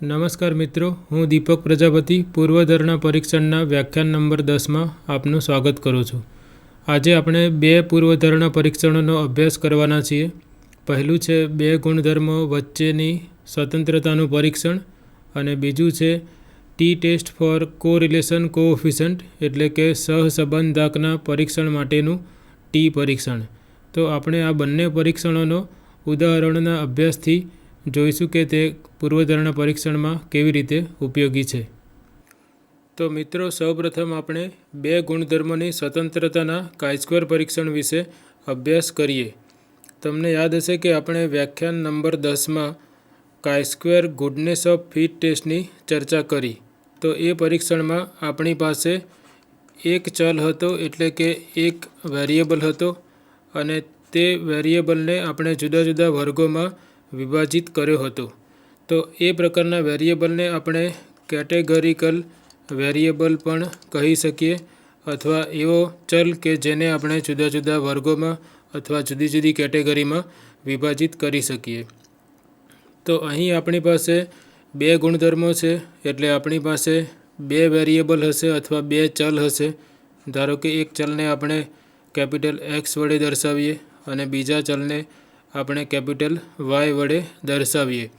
નમસ્કાર મિત્રો, હું દીપક પ્રજાપતિ પૂર્વધારણા પરીક્ષણના વ્યાખ્યાન નંબર 10માં આપનું સ્વાગત કરું છું. આજે આપણે બે પૂર્વધારણા પરીક્ષણોનો અભ્યાસ કરવાના છીએ. પહેલું છે બે ગુણધર્મો વચ્ચેની સ્વતંત્રતાનું પરીક્ષણ અને બીજું છે T test for correlation coefficient એટલે કે સહસંબંધાંકના પરીક્ષણ માટેનું ટી પરીક્ષણ. તો આપણે આ બંને પરીક્ષણોનો ઉદાહરણોના અભ્યાસથી જોઈશું કે તે પૂર્વધારણા પરીક્ષણમાં કેવી રીતે ઉપયોગી છે. તો મિત્રો, સૌપ્રથમ આપણે બે ગુણધર્મોની સ્વતંત્રતાના કાઈ-સ્ક્વેર પરીક્ષણ વિશે અભ્યાસ કરીએ. તમને યાદ હશે કે આપણે વ્યાખ્યાન નંબર 10માં કાઈ-સ્ક્વેર ગુડનેસ ઓફ ફિટ ટેસ્ટની ચર્ચા કરી. તો એ પરીક્ષણમાં આપણી પાસે એક ચલ હતો એટલે કે એક વેરિયેબલ હતો અને તે વેરિયેબલને આપણે જુદા જુદા વર્ગોમાં વિભાજિત કર્યો હતો. તો એ પ્રકારના વેરિયેબલને આપણે કેટેગરીકલ વેરિયેબલ પણ કહી શકીએ અથવા એવો ચલ કે જેને આપણે જુદા જુદા વર્ગોમાં અથવા જુદી જુદી કેટેગરીમાં વિભાજિત કરી શકીએ. તો અહીં આપણી પાસે બે ગુણધર્મો છે એટલે આપણી પાસે બે વેરિયેબલ હશે અથવા બે ચલ હશે. ધારો કે એક ચલને આપણે કેપિટલ એક્સ વડે દર્શાવીએ અને બીજા ચલને આપણે કેપિટલ વાય વડે દર્શાવીએ.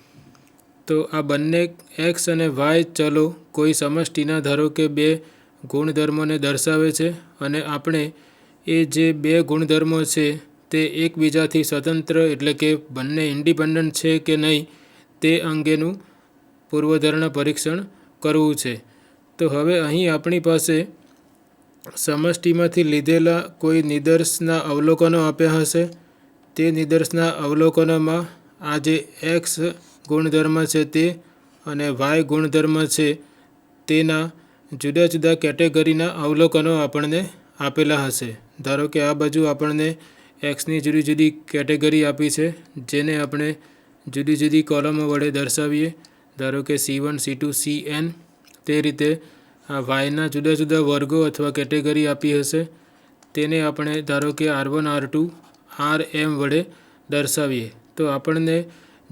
તો આ બંને એક્સ અને વાય ચલો કોઈ સમષ્ટિના ધારો કે બે ગુણધર્મોને દર્શાવે છે અને આપણે એ જે બે ગુણધર્મો છે તે એકબીજાથી સ્વતંત્ર એટલે કે બંને ઇન્ડિપેન્ડન્ટ છે કે નહીં તે અંગેનું પૂર્વધારણા પરીક્ષણ કરવું છે. તો હવે અહીં આપણી પાસે સમષ્ટિમાંથી લીધેલા કોઈ નિદર્શના અવલોકનો આપ્યા હશે. તે નિદર્શના અવલોકનોમાં આ જે એક્સ ગુણધર્મ છે તે અને વાય ગુણધર્મ છે તેના જુદા જુદા કેટેગરીના અવલોકનો આપણને આપેલા હશે. ધારો કે આ બાજુ આપણને એક્સની જુદી જુદી કેટેગરી આપી છે જેને આપણે જુદી જુદી કોલમો વડે દર્શાવીએ. ધારો કે C1, C2, Cn. તે રીતે આ વાયના જુદા જુદા વર્ગો અથવા કેટેગરી આપી હશે તેને આપણે ધારો કે R1, R2, Rm વડે દર્શાવીએ. તો આપણને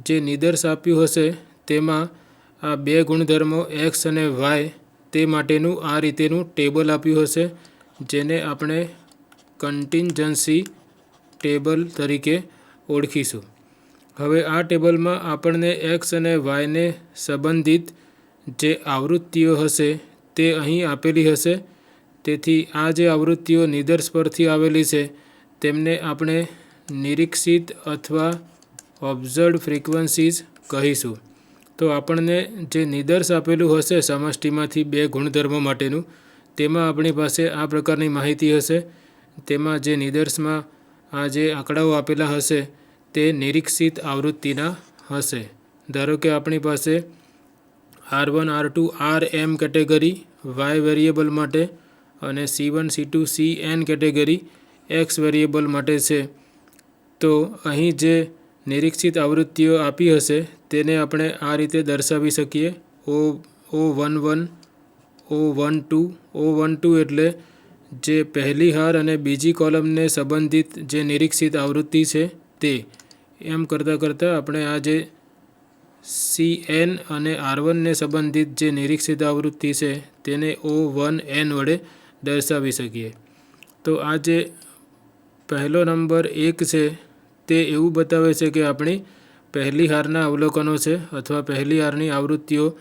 જે નિદર્શ આપ્યું હશે તેમાં આ બે ગુણધર્મો એક્સ અને વાય તે માટેનું આ રીતેનું ટેબલ આપ્યું હશે જેને આપણે કન્ટિન્જન્સી ટેબલ તરીકે ઓળખીશું. હવે આ ટેબલમાં આપણને એક્સ અને વાયને સંબંધિત જે આવૃત્તિઓ હશે તે અહીં આપેલી હશે. તેથી આ જે આવૃત્તિઓ નિદર્શ પરથી આવેલી છે તેમને આપણે નિરીક્ષિત અથવા ઓબ્ઝર્વડ ફ્રીક્વન્સીઝ કહીશું. તો આપણને જે નિદર્શ આપેલું હશે સમષ્ટિમાંથી બે ગુણધર્મો માટેનું તેમાં આપણી પાસે આ પ્રકારની માહિતી હશે. તેમાં જે નિદર્શમાં આ જે આંકડાઓ આપેલા હશે તે નિરીક્ષિત આવૃત્તિના હશે. ધારો કે આપણી પાસે R1, R2, Rm category Y variable માટે અને C1, C2, Cn category x variable માટે છે. તો અહીં જે નિરીક્ષિત આવૃત્તિઓ આપી હશે તેને આપણે આ રીતે દર્શાવી શકીએ. O11, O12, O12 એટલે જે પહેલી હાર અને બીજી કોલમને સંબંધિત જે નિરીક્ષિત આવૃત્તિ છે તે. એમ કરતાં કરતાં આપણે આ જે Cn અને R1ને સંબંધિત જે નિરીક્ષિત આવૃત્તિ છે તેને O1n વડે દર્શાવી શકીએ. તો આ જે પહેલો નંબર 1 છે તે એવું બતાવે છે કે આપણી પહેલી હારના અવલોકનો છે અથવા પહેલી હારની આવૃત્તિઓ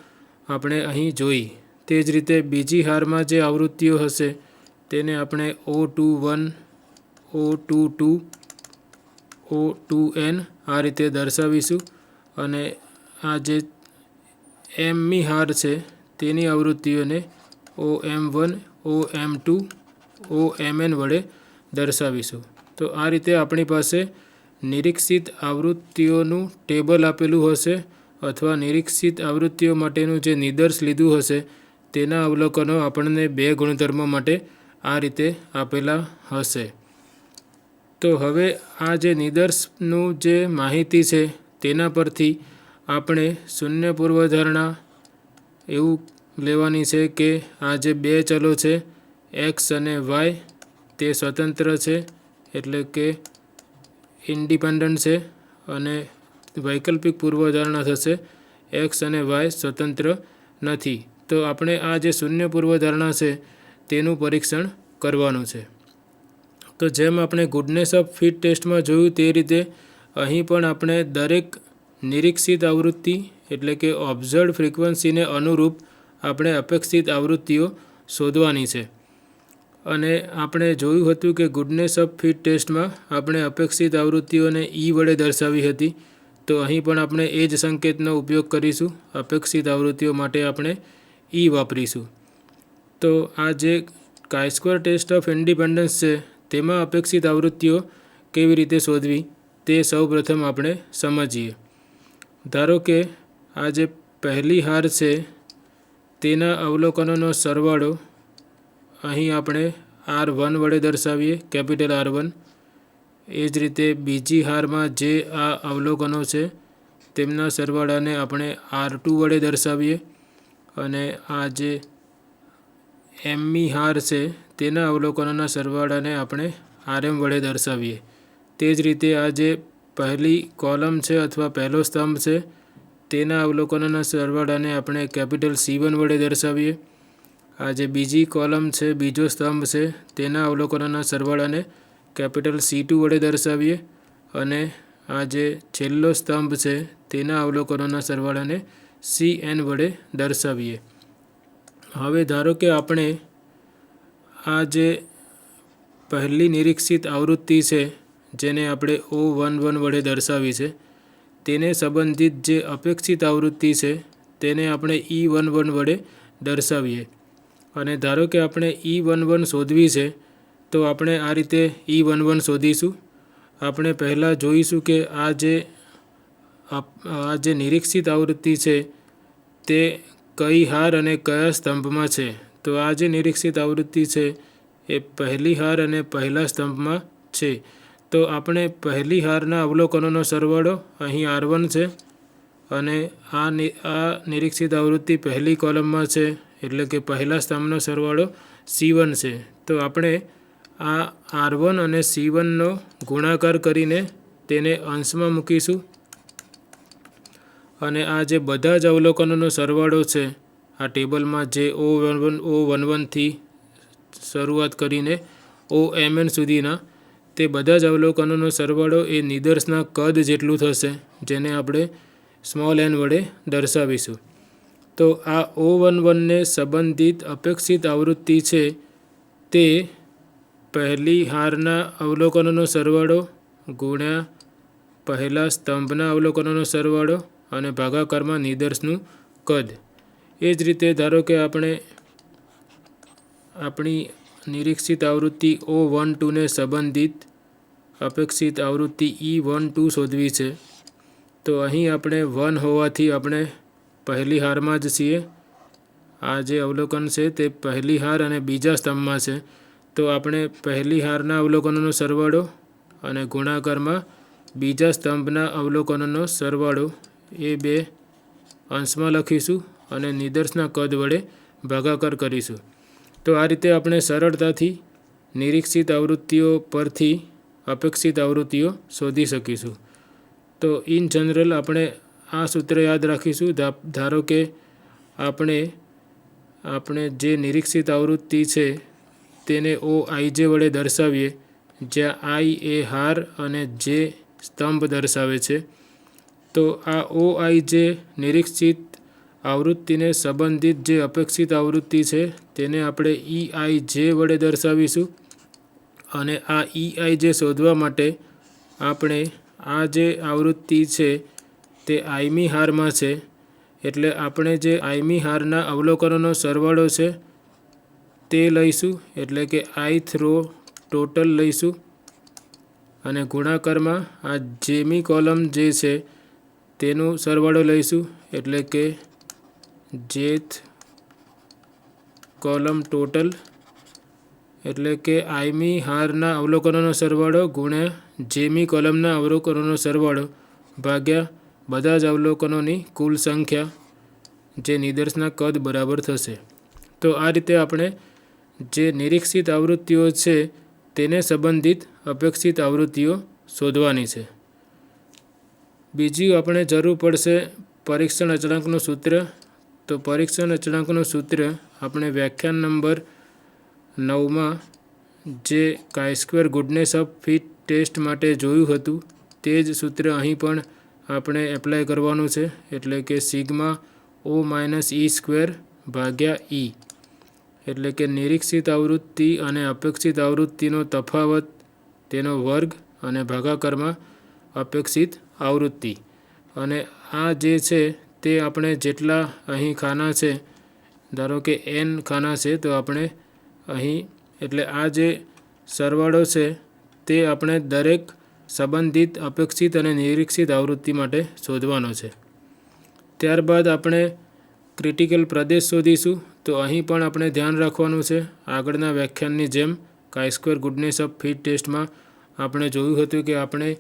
આપણે અહીં જોઈ. તે જ રીતે બીજી હારમાં જે આવૃત્તિઓ હશે તેને આપણે O21, O22, O2n આ રીતે દર્શાવીશું અને આ જે mમી હાર છે તેની આવૃત્તિઓને OM1, OM2, OMn વડે દર્શાવીશું. તો આ રીતે આપણી પાસે નિરીક્ષિત આવૃત્તિઓનું ટેબલ આપેલું હશે અથવા નિરીક્ષિત આવૃત્તિઓ માટેનું જે નિદર્શ લીધું હશે તેના અવલોકનો આપણને બે ગુણધર્મો માટે આ રીતે આપેલા હશે. તો હવે આ જે નિદર્શનું જે માહિતી છે તેના પરથી આપણે શૂન્ય પૂર્વધારણા એવું લેવાની છે કે આ જે બે ચલો છે એક્સ અને વાય તે સ્વતંત્ર છે એટલે કે ઇન્ડિપેન્ડન્ટ છે અને વૈકલ્પિક પૂર્વધારણા થશે એક્સ અને વાય સ્વતંત્ર નથી. તો આપણે આ જે શૂન્ય પૂર્વધારણા છે તેનું પરીક્ષણ કરવાનું છે. તો જેમ આપણે ગુડનેસ ઓફ ફિટ ટેસ્ટમાં જોયું તે રીતે અહીં પણ આપણે દરેક નિરીક્ષિત આવૃત્તિ એટલે કે ઓબ્ઝર્વડ ફ્રીક્વન્સીને અનુરૂપ આપણે અપેક્ષિત આવૃત્તિઓ શોધવાની છે. અને આપણે જોયું હતું કે ગુડનેસ ઓફ ફિટ ટેસ્ટમાં આપણે અપેક્ષિત આવૃત્તિઓને ઈ વડે દર્શાવી હતી. તો અહીં પણ આપણે એ જ સંકેતનો ઉપયોગ કરીશું. અપેક્ષિત આવૃત્તિઓ માટે આપણે ઈ વાપરીશું. તો આ જે કાઈ-સ્ક્વેર ટેસ્ટ ઓફ ઇન્ડિપેન્ડન્સ છે તેમાં અપેક્ષિત આવૃત્તિઓ કેવી રીતે શોધવી તે સૌપ્રથમ આપણે સમજીએ. ધારો કે આ જે પહેલી હાર છે તેના અવલોકનોનો સરવાળો અહીં આપણે R1 વડે દર્શાવીએ, કેપિટલ R1. એ જ રીતે બીજી હારમાં જે આ અવલોકનો છે તેમના સરવાળાને આપણે R2 વડે દર્શાવીએ અને આ જે mમી હાર છે તેના અવલોકનોના સરવાળાને આપણે RM વડે દર્શાવીએ. તે જ રીતે આ જે પહેલી કોલમ છે અથવા પહેલો સ્તંભ છે તેના અવલોકનોના સરવાળાને આપણે કેપિટલ C1 વડે દર્શાવીએ. આ જે બીજી કોલમ છે, બીજો સ્તંભ છે તેના અવલોકનોના સરવાળાને કેપિટલ C2 વડે દર્શાવીએ અને આ જે છેલ્લો સ્તંભ છે તેના અવલોકનોના સરવાળાને CN વડે દર્શાવીએ. હવે ધારો કે આપણે આ જે પહેલી નિરીક્ષિત આવૃત્તિ છે જેને આપણે O11 વડે દર્શાવી છે તેને સંબંધિત જે અપેક્ષિત આવૃત્તિ છે તેને આપણે E11 વડે દર્શાવીએ. અને ધારો કે આપણે E11 શોધવી છે તો આપણે આ રીતે E11 શોધીશું. આપણે પહેલાં જોઈશું કે આ જે નિરીક્ષિત આવૃત્તિ છે તે કઈ હાર અને કયા સ્તંભમાં છે. તો આ જે નિરીક્ષિત આવૃત્તિ છે એ પહેલી હાર અને પહેલા સ્તંભમાં છે. તો આપણે પહેલી હારના અવલોકનોનો સરવાળો અહીં R1 છે અને આ નિરીક્ષિત આવૃત્તિ પહેલી કોલમમાં છે એટલે કે પહેલા સ્તંભનો સરવાળો C1 છે. તો આપણે આ R1 અને C1 નો ગુણાકાર કરીને તેને અંશમાં મૂકીશું અને આ જે બધા જ અવલોકનોનો સરવાળો છે આ ટેબલમાં જે O11 થી શરૂઆત કરીને OMN સુધીના તે બધા જ અવલોકનોનો સરવાળો એ નિદર્શના કદ જેટલું થશે જેને આપણે સ્મોલ n વડે દર્શાવીશું. તો આ O11 ને સંબંધિત અપેક્ષિત આવૃત્તિ છે તે પહેલી હારના અવલોકનોનો સરવાળો ગુણ્યા પહેલા સ્તંભના અવલોકનોનો સરવાળો અને ભાગાકારમાં નિદર્શનું કદ. એ જ રીતે ધારો કે આપણે આપણી નિરીક્ષિત આવૃત્તિ O12 ને સંબંધિત અપેક્ષિત આવૃત્તિ E12 શોધવી છે. તો અહીં આપણે 1 હોવાથી આપણે પહેલી હારમાં જ છીએ. આ જે અવલોકન છે તે પહેલી હાર અને બીજા સ્તંભમાં છે. તો આપણે પહેલી હારના અવલોકનોનો સરવાળો અને ગુણાકારમાં બીજા સ્તંભના અવલોકનોનો સરવાળો એ બે અંશમાં લખીશું અને નિદર્શના કદ વડે ભાગાકાર કરીશું. તો આ રીતે આપણે સરળતાથી નિરીક્ષિત આવૃત્તિઓ પરથી અપેક્ષિત આવૃત્તિઓ શોધી શકીશું. તો ઇન જનરલ આપણે આ સૂત્ર યાદ રાખીશું. ધારો કે આપણે જે નિરીક્ષિત આવૃત્તિ છે તેને OIJ વડે દર્શાવીએ જ્યાં I એ હાર અને J સ્તંભ દર્શાવે છે. તો આ OIJ નિરીક્ષિત આવૃત્તિને સંબંધિત જે અપેક્ષિત આવૃત્તિ છે તેને આપણે EIJ વડે દર્શાવીશું અને આ EIJ શોધવા માટે આપણે આ જે આવૃત્તિ છે તે Iમી હારમાં છે એટલે આપણે જે Iમી હારના અવલોકનોનો સરવાળો છે તે લઈશું એટલે કે ith રો ટોટલ લઈશું અને ગુણાકારમાં આ જેમી કોલમ જે છે તેનો સરવાળો લઈશું એટલે કે jth કોલમ ટોટલ એટલે કે Iમી હારના અવલોકનોનો સરવાળો ગુણ્યા જેમી કોલમના અવલોકનોનો સરવાળો ભાગ્યા બધા જ અવલોકનોની કુલ સંખ્યા જે નિદર્શના કદ બરાબર થશે. તો આ રીતે આપણે જે નિરીક્ષિત આવૃત્તિઓ છે તેને સંબંધિત અપેક્ષિત આવૃત્તિઓ શોધવાની છે. બીજી આપણે જરૂર પડશે પરીક્ષણ અચળાંકનું સૂત્ર, તો પરીક્ષણ અચળાંકનું સૂત્ર આપણે વ્યાખ્યાન નંબર 9માં જે chi-square goodness of fit test માટે જોયું હતું તે જ સૂત્ર અહીં પણ આપણે એપ્લાય કરવાનું છે. એટલે કે સિગ્મા O - E સ્ક્વેર ભાગ્યા E, એટલે કે નિરીક્ષિત આવૃત્તિ અને અપેક્ષિત આવૃત્તિનો તફાવત તેનો વર્ગ અને ભાગાકારમાં અપેક્ષિત આવૃત્તિ. અને આ જે છે તે આપણે જેટલા અહીં ખાના છે, ધારો કે n ખાના છે, તો આપણે અહીં એટલે આ જે સરવાળો છે તે આપણે દરેક સંબંધિત અપેક્ષિત અને નિરીક્ષિત આવૃત્તિ માટે શોધવાનો છે. ત્યારબાદ આપણે ક્રિટિકલ પ્રદેશ શોધીશું. તો અહીં પણ આપણે ધ્યાન રાખવાનું છે, આગળના વ્યાખ્યાનની જેમ chi-square ગુડનેસ ઓફ ફિટ ટેસ્ટમાં આપણે જોયું હતું કે આપણે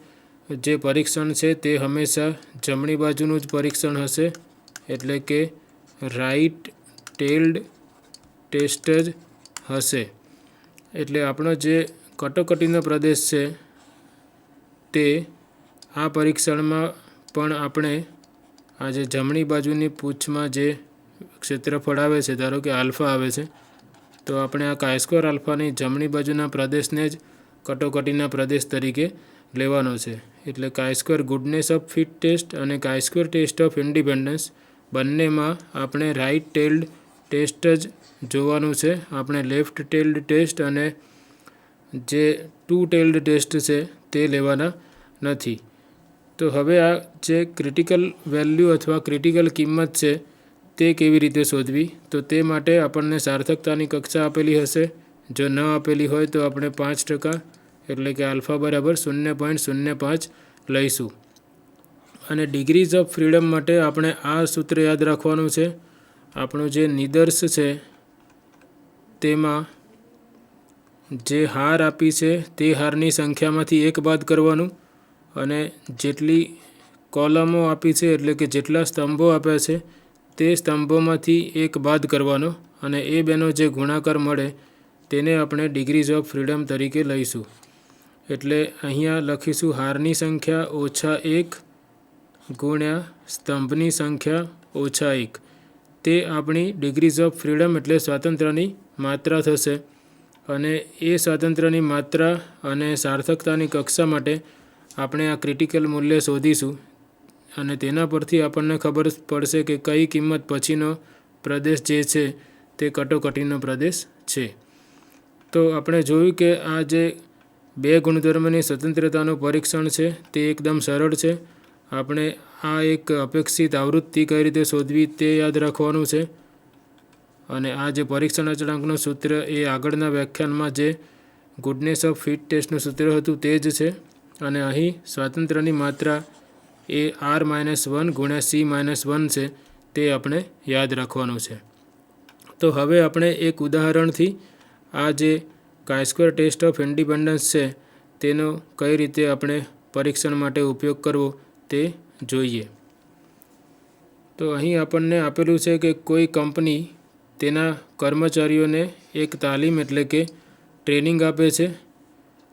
જે પરીક્ષણ છે તે હંમેશા જમણી બાજુનું જ પરીક્ષણ હશે, એટલે કે રાઇટ ટેલ્ડ ટેસ્ટ જ હશે. એટલે આપણો જે કટોકટીનો પ્રદેશ છે તે આ પરીક્ષણમાં પણ આપણે આ જે જમણી બાજુની પૂંછમાં જે ક્ષેત્રફળ આવે છે, ધારો કે આલ્ફા આવે છે, તો આપણે આ chi-square આલ્ફાની જમણી બાજુના પ્રદેશને જ કટોકટીના પ્રદેશ તરીકે લેવાનો છે. એટલે chi-square goodness of fit test અને chi-square ટેસ્ટ ઓફ ઇન્ડિપેન્ડન્સ બંનેમાં આપણે રાઇટ ટેલ્ડ ટેસ્ટ જ જોવાનું છે. આપણે લેફ્ટ ટેલ્ડ ટેસ્ટ અને જે ટુ ટેલ્ડ ટેસ્ટ છે તે લેવાના નથી. તો હવે આ જે ક્રિટિકલ વેલ્યુ અથવા ક્રિટિકલ કિંમત છે તે કેવી રીતે શોધવી, તો તે માટે આપણને સાર્થકતાની કક્ષા આપેલી હશે. જો ન આપેલી હોય તો આપણે 5%, એટલે કે આલ્ફા બરાબર 0.05 લઈશું. અને ડિગ્રીઝ ઓફ ફ્રીડમ માટે આપણે આ સૂત્ર યાદ રાખવાનું છે. આપણું જે નિદર્શ છે તેમાં જે હાર આપી છે તે હારની સંખ્યામાંથી 1 બાદ કરવાનું, અને જેટલી કોલમો આપી છે એટલે કે જેટલા સ્તંભો આપ્યા છે તે સ્તંભોમાંથી 1 બાદ કરવાનો, અને એ બેનો જે ગુણાકાર મળે તેને આપણે ડિગ્રીઝ ઓફ ફ્રીડમ તરીકે લઈશું. એટલે અહીંયા લખીશું હારની સંખ્યા -1 ગુણ્યા સ્તંભની સંખ્યા -1. તે આપણી ડિગ્રીઝ ઓફ ફ્રીડમ એટલે સ્વાતંત્ર્યની માત્રા થશે. અને એ સ્વાતંત્ર્યની માત્રા અને સાર્થકતાની કક્ષા માટે આપણે આ ક્રિટિકલ મૂલ્ય શોધીશું, અને તેના પરથી આપણને ખબર પડશે કે કઈ કિંમત પછીનો પ્રદેશ જે છે તે કટોકટીનો પ્રદેશ છે. તો આપણે જોયું કે આ જે બે ગુણધર્મની સ્વતંત્રતાનું પરીક્ષણ છે તે એકદમ સરળ છે. આપણે આ એક અપેક્ષિત આવૃત્તિ કઈ રીતે શોધવી તે યાદ રાખવાનું છે. અને આ જે પરીક્ષણ અચળાંકનું સૂત્ર એ આગળના વ્યાખ્યાનમાં જે ગુડનેસ ઓફ ફિટ ટેસ્ટનું સૂત્ર હતું તે જ છે. અને અહીં સ્વાતંત્ર્યની માત્રા એ R-1 ગુણ્યા C-1 છે, તે આપણે યાદ રાખવાનું છે. તો હવે આપણે એક ઉદાહરણથી આ જે chi-square ટેસ્ટ ઓફ ઇન્ડિપેન્ડન્સ છે તેનો કઈ રીતે આપણે પરીક્ષણ માટે ઉપયોગ કરવો તે જોઈએ. તો અહીં આપણને આપેલું છે કે કોઈ કંપની તેના કર્મચારીઓને એક તાલીમ એટલે કે ટ્રેનિંગ આપે છે.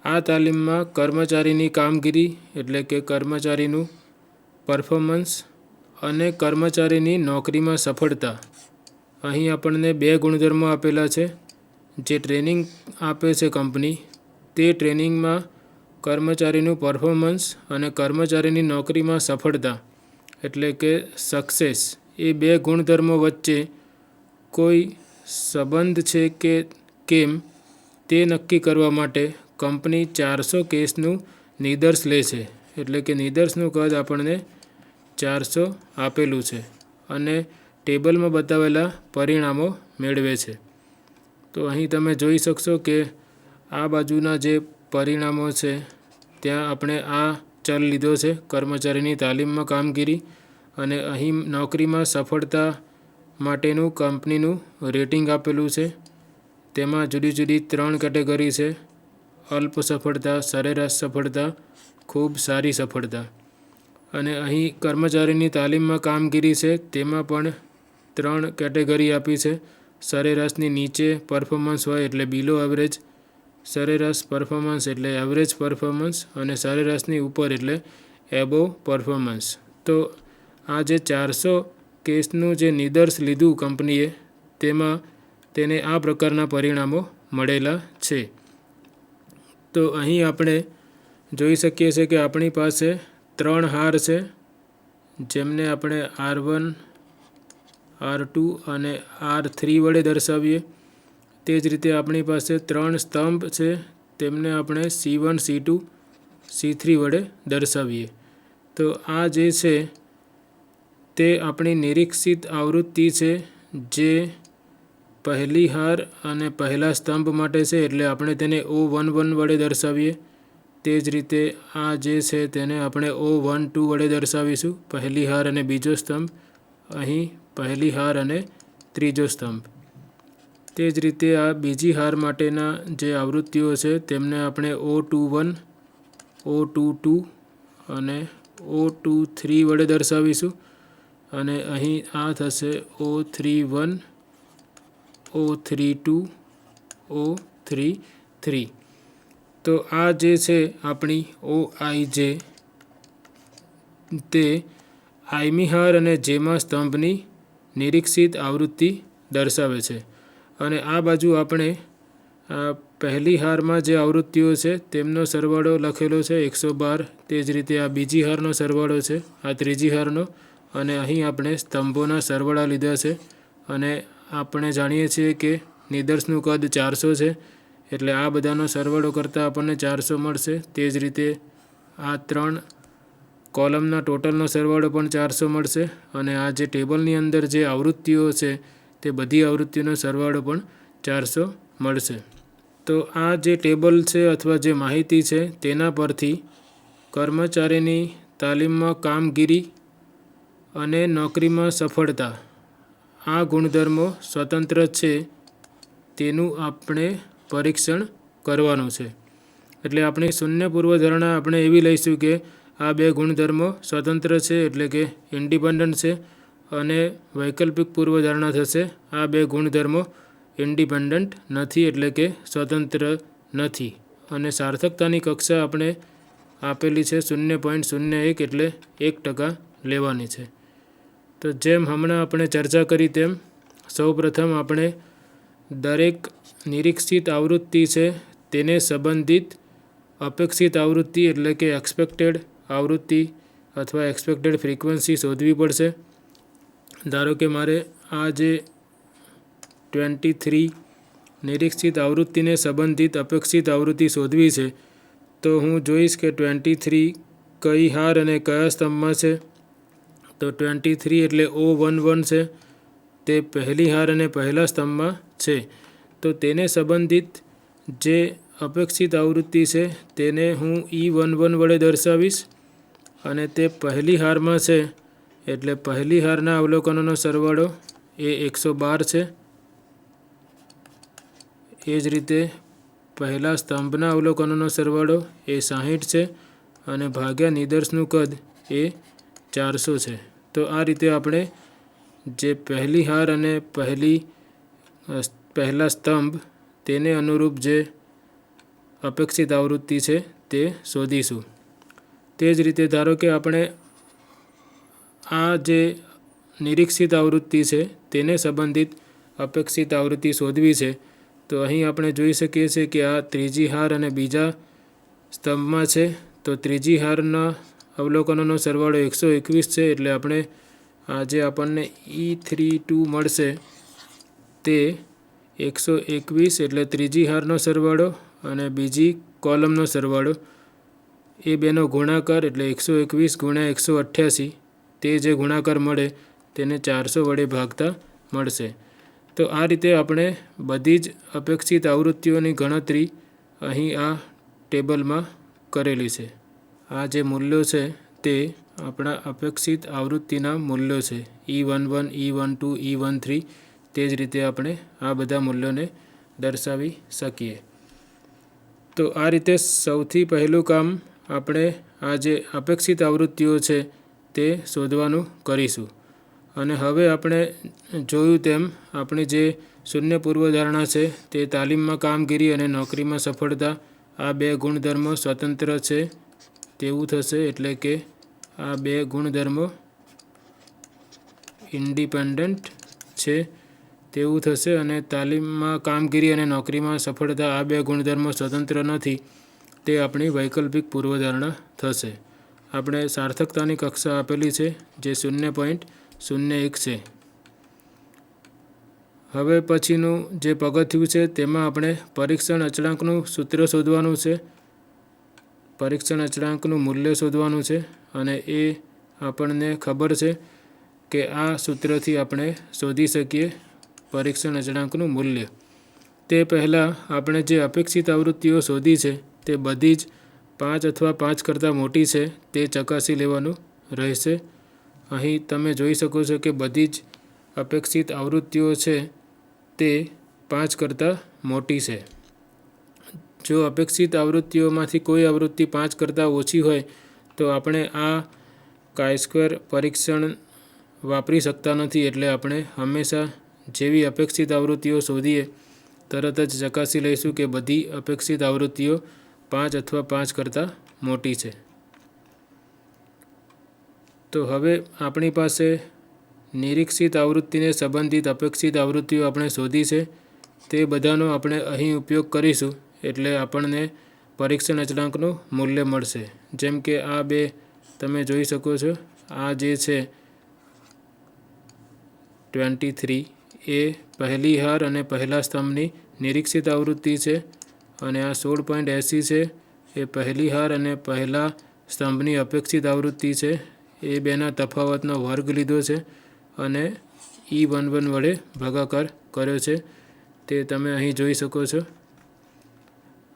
આ તાલીમમાં કર્મચારીની કામગીરી એટલે કે કર્મચારીનું પરફોર્મન્સ અને કર્મચારીની નોકરીમાં સફળતા, અહીં આપણને 2 ગુણધર્મો આપેલા છે. જે ટ્રેનિંગ આપે છે કંપની, તે ટ્રેનિંગમાં કર્મચારીનું પરફોર્મન્સ અને કર્મચારીની નોકરીમાં સફળતા એટલે કે સક્સેસ, એ 2 ગુણધર્મો વચ્ચે કોઈ સંબંધ છે કે કેમ તે નક્કી કરવા માટે કંપની 400 કેસનું નિદર્શ લે છે. એટલે કે નિદર્શનું કદ આપણને 400 આપેલું છે અને ટેબલમાં બતાવેલા પરિણામો મેળવે છે. તો અહીં તમે જોઈ શકશો કે આ બાજુના જે પરિણામો છે ત્યાં આપણે આ ચલ લીધો છે કર્મચારીની તાલીમમાં કામગીરી, અને અહીં નોકરીમાં સફળતા માટેનું કંપનીનું રેટિંગ આપેલું છે. તેમાં જુદી જુદી 3 કેટેગરી છે: અલ્પ સફળતા, સરેરાશ સફળતા, ખૂબ સારી સફળતા. અને અહીં કર્મચારીની તાલીમમાં કામગીરી છે તેમાં પણ 3 કેટેગરી આપી છે: સરેરાશની નીચે પરફોર્મન્સ હોય એટલે બિલો એવરેજ, સરેરાશ પરફોર્મન્સ એટલે એવરેજ પરફોર્મન્સ, અને સરેરાશની ઉપર એટલે એબોવ પરફોર્મન્સ. તો આ જે 400 કેસનું જે નિદર્શ લીધું કંપનીએ તેમાં તેને આ પ્રકારના પરિણામો મળેલા છે. તો અહીં આપણે જોઈ શકીએ છીએ કે આપણી પાસે 3 હાર છે જેમને આપણે R1, R2 અને R3 વડે દર્શાવીએ. તે જ રીતે આપણી પાસે 3 સ્તંભ છે તેમને આપણે C1, C2, C3 વડે દર્શાવીએ. તો આ જે છે તે આપણી નિરીક્ષિત આવૃત્તિ છે જે પહેલી હાર અને પહેલા સ્તંભ માટે છે એટલે આપણે તેને O11 વડે દર્શાવીએ. તે જ રીતે આ જે છે તેને આપણે O12 વડે દર્શાવીશું, પહેલી હાર અને બીજો સ્તંભ. અહીં પહેલી હાર અને ત્રીજો સ્તંભ. તે જ રીતે આ બીજી હાર માટેના જે આવૃત્તિઓ છે તેમને આપણે O21, O22 અને O23 વડે દર્શાવીશું. અને અહીં આ થશે O31, O32, O33. તો આ જે છે આપણી OIJ તે આઈમી હાર અને જેમા સ્તંભની નિરીક્ષિત આવૃત્તિ દર્શાવે છે. અને આ બાજુ આપણે પહેલી હારમાં જે આવૃત્તિઓ છે તેમનો સરવાળો લખેલો છે 112. તે જ રીતે આ બીજી હારનો સરવાળો છે, આ ત્રીજી હારનો, અને અહીં આપણે સ્તંભોના સરવાળા લીધા છે. અને આપણે જાણીએ છીએ કે નિદર્શનું કદ 400 છે એટલે આ બધાનો સરવાળો કરતાં આપણને 400 મળશે. તે જ રીતે આ 3 કોલમના ટોટલનો સરવાળો પણ 400 મળશે. અને આ જે ટેબલની અંદર જે આવૃત્તિઓ છે તે બધી આવૃત્તિઓનો સરવાળો પણ 400 મળશે. તો આ જે ટેબલ છે અથવા જે માહિતી છે તેના પરથી કર્મચારીની તાલીમમાં કામગીરી અને નોકરીમાં સફળતા આ ગુણધર્મો સ્વતંત્ર છે તેનું આપણે પરીક્ષણ કરવાનું છે. એટલે આપણી શૂન્ય પૂર્વધારણા આપણે એવી લઈશું કે આ બે ગુણધર્મો સ્વતંત્ર છે એટલે કે ઇન્ડિપેન્ડન્ટ છે, અને વૈકલ્પિક પૂર્વધારણા થશે આ બે ગુણધર્મો ઇન્ડિપેન્ડન્ટ નથી એટલે કે સ્વતંત્ર નથી. અને સાર્થકતાની કક્ષા આપણે આપેલી છે 0.01 એટલે 1% લેવાની છે. તો જેમ હમણાં આપણે ચર્ચા કરી તેમ સૌપ્રથમ આપણે દરેક નિરીક્ષિત આવૃત્તિ છે તેને સંબંધિત અપેક્ષિત આવૃત્તિ એટલે કે એક્સપેક્ટેડ આવૃત્તિ અથવા એક્સપેક્ટેડ ફ્રીક્વન્સી શોધવી પડશે. ધારો કે મારે આ જે 23 નિરીક્ષિત આવૃત્તિને સંબંધિત અપેક્ષિત આવૃત્તિ શોધવી છે તો હું જોઈશ કે 23 કઈ હાર અને કયા સ્તંભમાં છે. તો 23 એટલે O11 છે, તે પહેલી હાર અને પહેલા સ્તંભમાં છે. તો તેને સંબંધિત જે અપેક્ષિત આવૃત્તિ છે તેને હું E11 વડે દર્શાવીશ. અને તે પહેલી હારમાં છે એટલે પહેલી હારના અવલોકનોનો સરવાળો એ 112 છે. એ જ રીતે પહેલા સ્તંભના અવલોકનોનો સરવાળો એ 60 છે અને ભાગ્યા નિદર્શનું કદ એ 400 છે. તો આ રીતે આપણે જે પહેલી હાર અને પહેલા સ્તંભ તેને અનુરૂપ જે અપેક્ષિત આવૃત્તિ છે તે શોધીશું. તે જ રીતે ધારો કે આપણે આ જે નિરીક્ષિત આવૃત્તિ છે તેને સંબંધિત અપેક્ષિત આવૃત્તિ શોધવી છે. તો અહીં આપણે જોઈ શકીએ છીએ કે આ ત્રીજી હાર અને બીજા સ્તંભમાં છે. તો ત્રીજી હારના અવલોકનોનો સરવાળો 121 છે એટલે આપણે આ જે આપણને E32 મળશે તે 121 એટલે ત્રીજી હારનો સરવાળો અને બીજી કોલમનો સરવાળો એ બેનો ગુણાકાર એટલે 121 ગુણ્યા 188. તે જે ગુણાકાર મળે તેને 400 વડે ભાગતા મળશે. તો આ રીતે આપણે બધી જ અપેક્ષિત આવૃત્તિઓની ગણતરી અહીં આ ટેબલમાં કરેલી છે. આ જે મૂલ્યો છે તે આપણા અપેક્ષિત આવૃત્તિના મૂલ્યો છે E11, E12, E13. તે જ રીતે આપણે આ બધા મૂલ્યોને દર્શાવી શકીએ. તો આ રીતે સૌથી પહેલું કામ આપણે આ જે અપેક્ષિત આવૃત્તિઓ છે તે શોધવાનું કરીશું. અને હવે આપણે જોયું તેમ આપણી જે શૂન્ય પૂર્વધારણા છે તે તાલીમમાં કામગીરી અને નોકરીમાં સફળતા આ બે ગુણધર્મો સ્વતંત્ર છે તેવું થશે. એટલે કે આ બે ગુણધર્મો ઇન્ડિપેન્ડન્ટ છે તેવું થશે અને તાલીમમાં કામગીરી અને નોકરીમાં સફળતા આ બે ગુણધર્મો સ્વતંત્ર નથી તે આપણી વૈકલ્પિક પૂર્વધારણા થશે. આપણે સાર્થકતાની કક્ષા આપેલી છે જે 0.01 છે. હવે પછીનું જે પગથિયું છે તેમાં આપણે પરીક્ષણ અચળાંકનું સૂત્ર શોધવાનું છે. પરીક્ષણ અચળાંકનું મૂલ્ય શોધવાનું છે અને એ આપણને ખબર છે કે આ સૂત્રથી આપણે શોધી શકીએ પરીક્ષણ અચળાંકનું મૂલ્ય. તે પહેલાં આપણે જે અપેક્ષિત આવૃત્તિઓ શોધી છે તે બધી જ 5 અથવા 5 કરતાં મોટી છે તે ચકાસી લેવાનું રહેશે. અહીં તમે જોઈ શકો છો કે બધી જ અપેક્ષિત આવૃત્તિઓ છે તે 5 કરતાં મોટી છે. જો અપેક્ષિત આવૃત્તિઓમાંથી કોઈ આવૃત્તિ 5 કરતાં ઓછી હોય તો આપણે આ chi-square પરીક્ષણ વાપરી શકતા નથી. એટલે આપણે હંમેશા જેવી અપેક્ષિત આવૃત્તિઓ શોધીએ તરત જ ચકાસી લઈશું કે બધી અપેક્ષિત આવૃત્તિઓ 5 અથવા 5 કરતાં મોટી છે. તો હવે આપણી પાસે નિરીક્ષિત આવૃત્તિને સંબંધિત અપેક્ષિત આવૃત્તિઓ આપણે શોધી છે તે બધાનો આપણે અહીં ઉપયોગ કરીશું એટલે આપણને પરીક્ષણ અચળાંકનું મૂલ્ય મળશે. જેમ કે આ બે તમે જોઈ શકો છો, આ જે છે 23 એ પહેલી હાર અને પહેલા સ્તંભની નિરીક્ષિત આવૃત્તિ છે અને આ 16.80 છે એ પહેલી હાર અને પહેલા સ્તંભની અપેક્ષિત આવૃત્તિ છે. એ બેના તફાવતનો વર્ગ લીધો છે અને E11 વડે ભાગાકાર કર્યો છે તે તમે અહીં જોઈ શકો છો.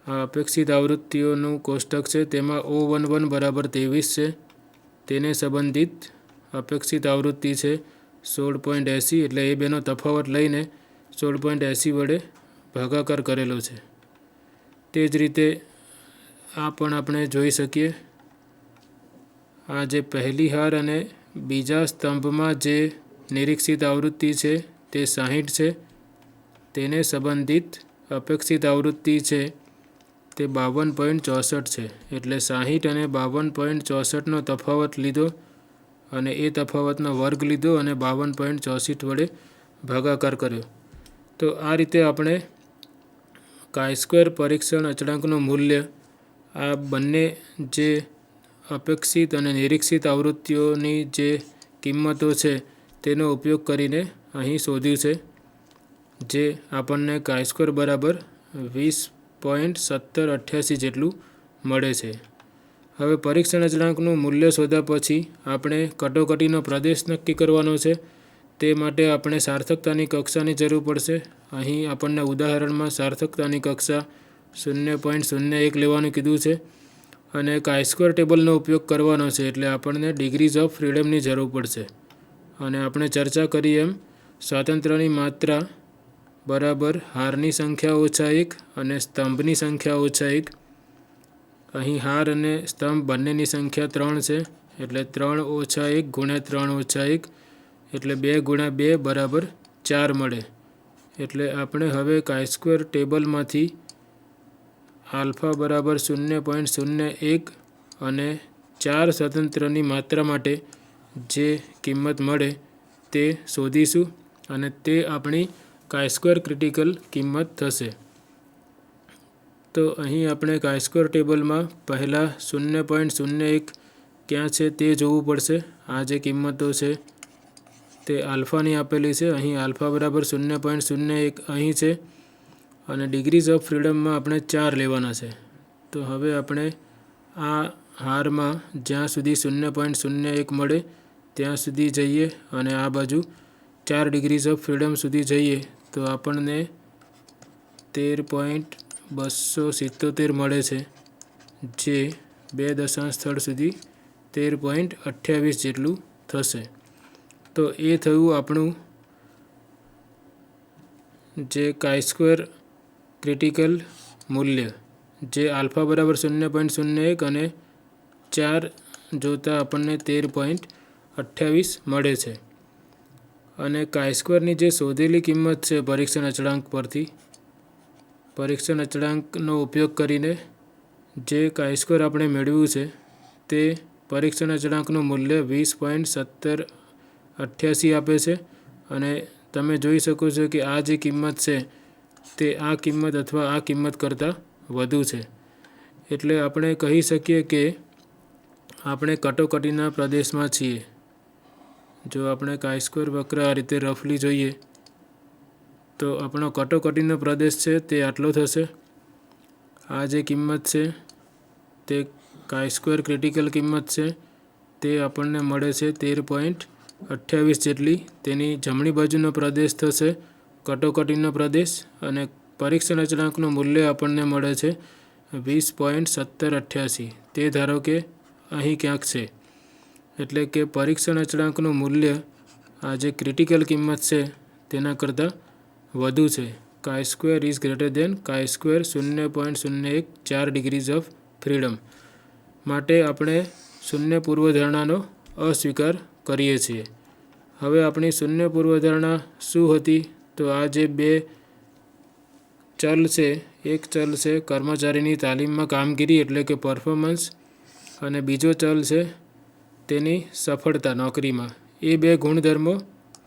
આ અપેક્ષિત આવૃત્તિઓનું કોષ્ટક છે તેમાં O11 બરાબર 23 છે. તેને સંબંધિત અપેક્ષિત આવૃત્તિ છે 16.80 એટલે એ બેનો તફાવત લઈને 16.80 વડે ભાગાકાર કરેલો છે. તે જ રીતે આ પણ આપણે જોઈ શકીએ. આ જે પહેલી હાર અને બીજા સ્તંભમાં જે નિરીક્ષિત આવૃત્તિ છે તે 60 છે. તેને સંબંધિત અપેક્ષિત આવૃત્તિ છે તે 52.64 છે. એટલે 60 અને 52.64નો તફાવત લીધો અને એ તફાવતનો વર્ગ લીધો અને 52.64 વડે ભાગાકાર કર્યો. તો આ રીતે આપણે chi-square પરીક્ષણ અચળાંકનું મૂલ્ય આ બંને જે અપેક્ષિત અને નિરીક્ષિત આવૃત્તિઓની જે કિંમતો છે તેનો ઉપયોગ કરીને અહીં શોધ્યું છે જે આપણને chi-square બરાબર 20.1788 જેટલું મળે છે. હવે પરીક્ષણ અચળાંકનું મૂલ્ય શોધ્યા પછી આપણે કટોકટીનો પ્રદેશ નક્કી કરવાનો છે. તે માટે આપણે સાર્થકતાની કક્ષાની જરૂર પડશે. અહીં આપણને ઉદાહરણમાં સાર્થકતાની કક્ષા 0.01 લેવાનું કીધું છે અને chi-square ટેબલનો ઉપયોગ કરવાનો છે એટલે આપણને ડિગ્રીઝ ઓફ ફ્રીડમની જરૂર પડશે. અને આપણે ચર્ચા કરી એમ સ્વાતંત્ર્યની માત્રા બરાબર હારની સંખ્યા ઓછા 1 અને સ્તંભની સંખ્યા ઓછા 1. અહીં હાર અને સ્તંભ બંનેની સંખ્યા 3 છે એટલે 3 ઓછા 1 ગુણ્યા 3 ઓછા 1 એટલે 2 ગુણ્યા 2 બરાબર 4 મળે. એટલે આપણે હવે chi-square ટેબલમાંથી આલ્ફા બરાબર 0.01 અને 4 સ્વતંત્રની માત્રા માટે જે કિંમત મળે તે શોધીશું અને તે આપણી chi-square ક્રિટિકલ કિંમત થશે. તો અહીં આપણે chi-square ટેબલમાં પહેલાં 0.01 ક્યાં છે તે જોવું પડશે. આ જે કિંમતો છે તે આલ્ફાની આપેલી છે. અહીં આલ્ફા બરાબર 0.01 અહીં છે અને ડિગ્રીઝ ઓફ ફ્રીડમમાં આપણે 4 લેવાના છે. તો હવે આપણે આ હારમાં જ્યાં સુધી 0.01 મળે ત્યાં સુધી જઈએ અને આ બાજુ 4 ડિગ્રીઝ ઓફ ફ્રીડમ સુધી જઈએ તો આપણને 13.277 મળે છે જે 2 દશાંશ સ્થળ સુધી 13.28 જેટલું થશે. તો એ થયું આપણું જે chi-square ક્રિટિકલ મૂલ્ય જે આલ્ફા બરાબર 0.01 અને 4 જોતાં આપણને 13.28 મળે છે. અને chi-squareની જે શોધેલી કિંમત છે પરીક્ષણ અચળાંક પરથી પરીક્ષણ અચળાંકનો ઉપયોગ કરીને જે chi-square આપણે મેળવ્યું છે તે પરીક્ષણ અચળાંકનું મૂલ્ય 20.17 88 આપે છે અને તમે જોઈ શકો છો કે આ જે કિંમત છે તે આ કિંમત અથવા આ કિંમત કરતાં વધુ છે. એટલે આપણે કહી શકીએ કે આપણે કટોકટીના પ્રદેશમાં છીએ. જો આપણે chi-square વક્ર આ રીતે રફલી જોઈએ તો આપણો કટોકટીનો પ્રદેશ છે તે આટલો થશે. આ જે કિંમત છે તે chi-square ક્રિટિકલ કિંમત છે તે આપણને મળે છે 13.28 જેટલી. તેની જમણી બાજુનો પ્રદેશ થશે કટોકટીનો પ્રદેશ અને પરીક્ષણ અચળાંકનું મૂલ્ય આપણને મળે છે 20.1788. તે ધારો કે અહીં ક્યાંક છે. એટલે કે પરીક્ષણ અચળાંકનું મૂલ્ય આ જે ક્રિટિકલ કિંમત છે તેના કરતાં વધુ છે. chi-square is greater than chi-square 0.014 degrees of freedom. માટે આપણે શૂન્ય પૂર્વધારણાનો અસ્વીકાર કરીએ છીએ. હવે આપણી શૂન્ય પૂર્વધારણા શું હતી? તો આ જે બે ચલ છે, એક ચલ છે કર્મચારીની તાલીમમાં કામગીરી એટલે કે પરફોર્મન્સ અને બીજો ચલ છે તેની સફળતા નોકરીમાં. એ બે ગુણધર્મો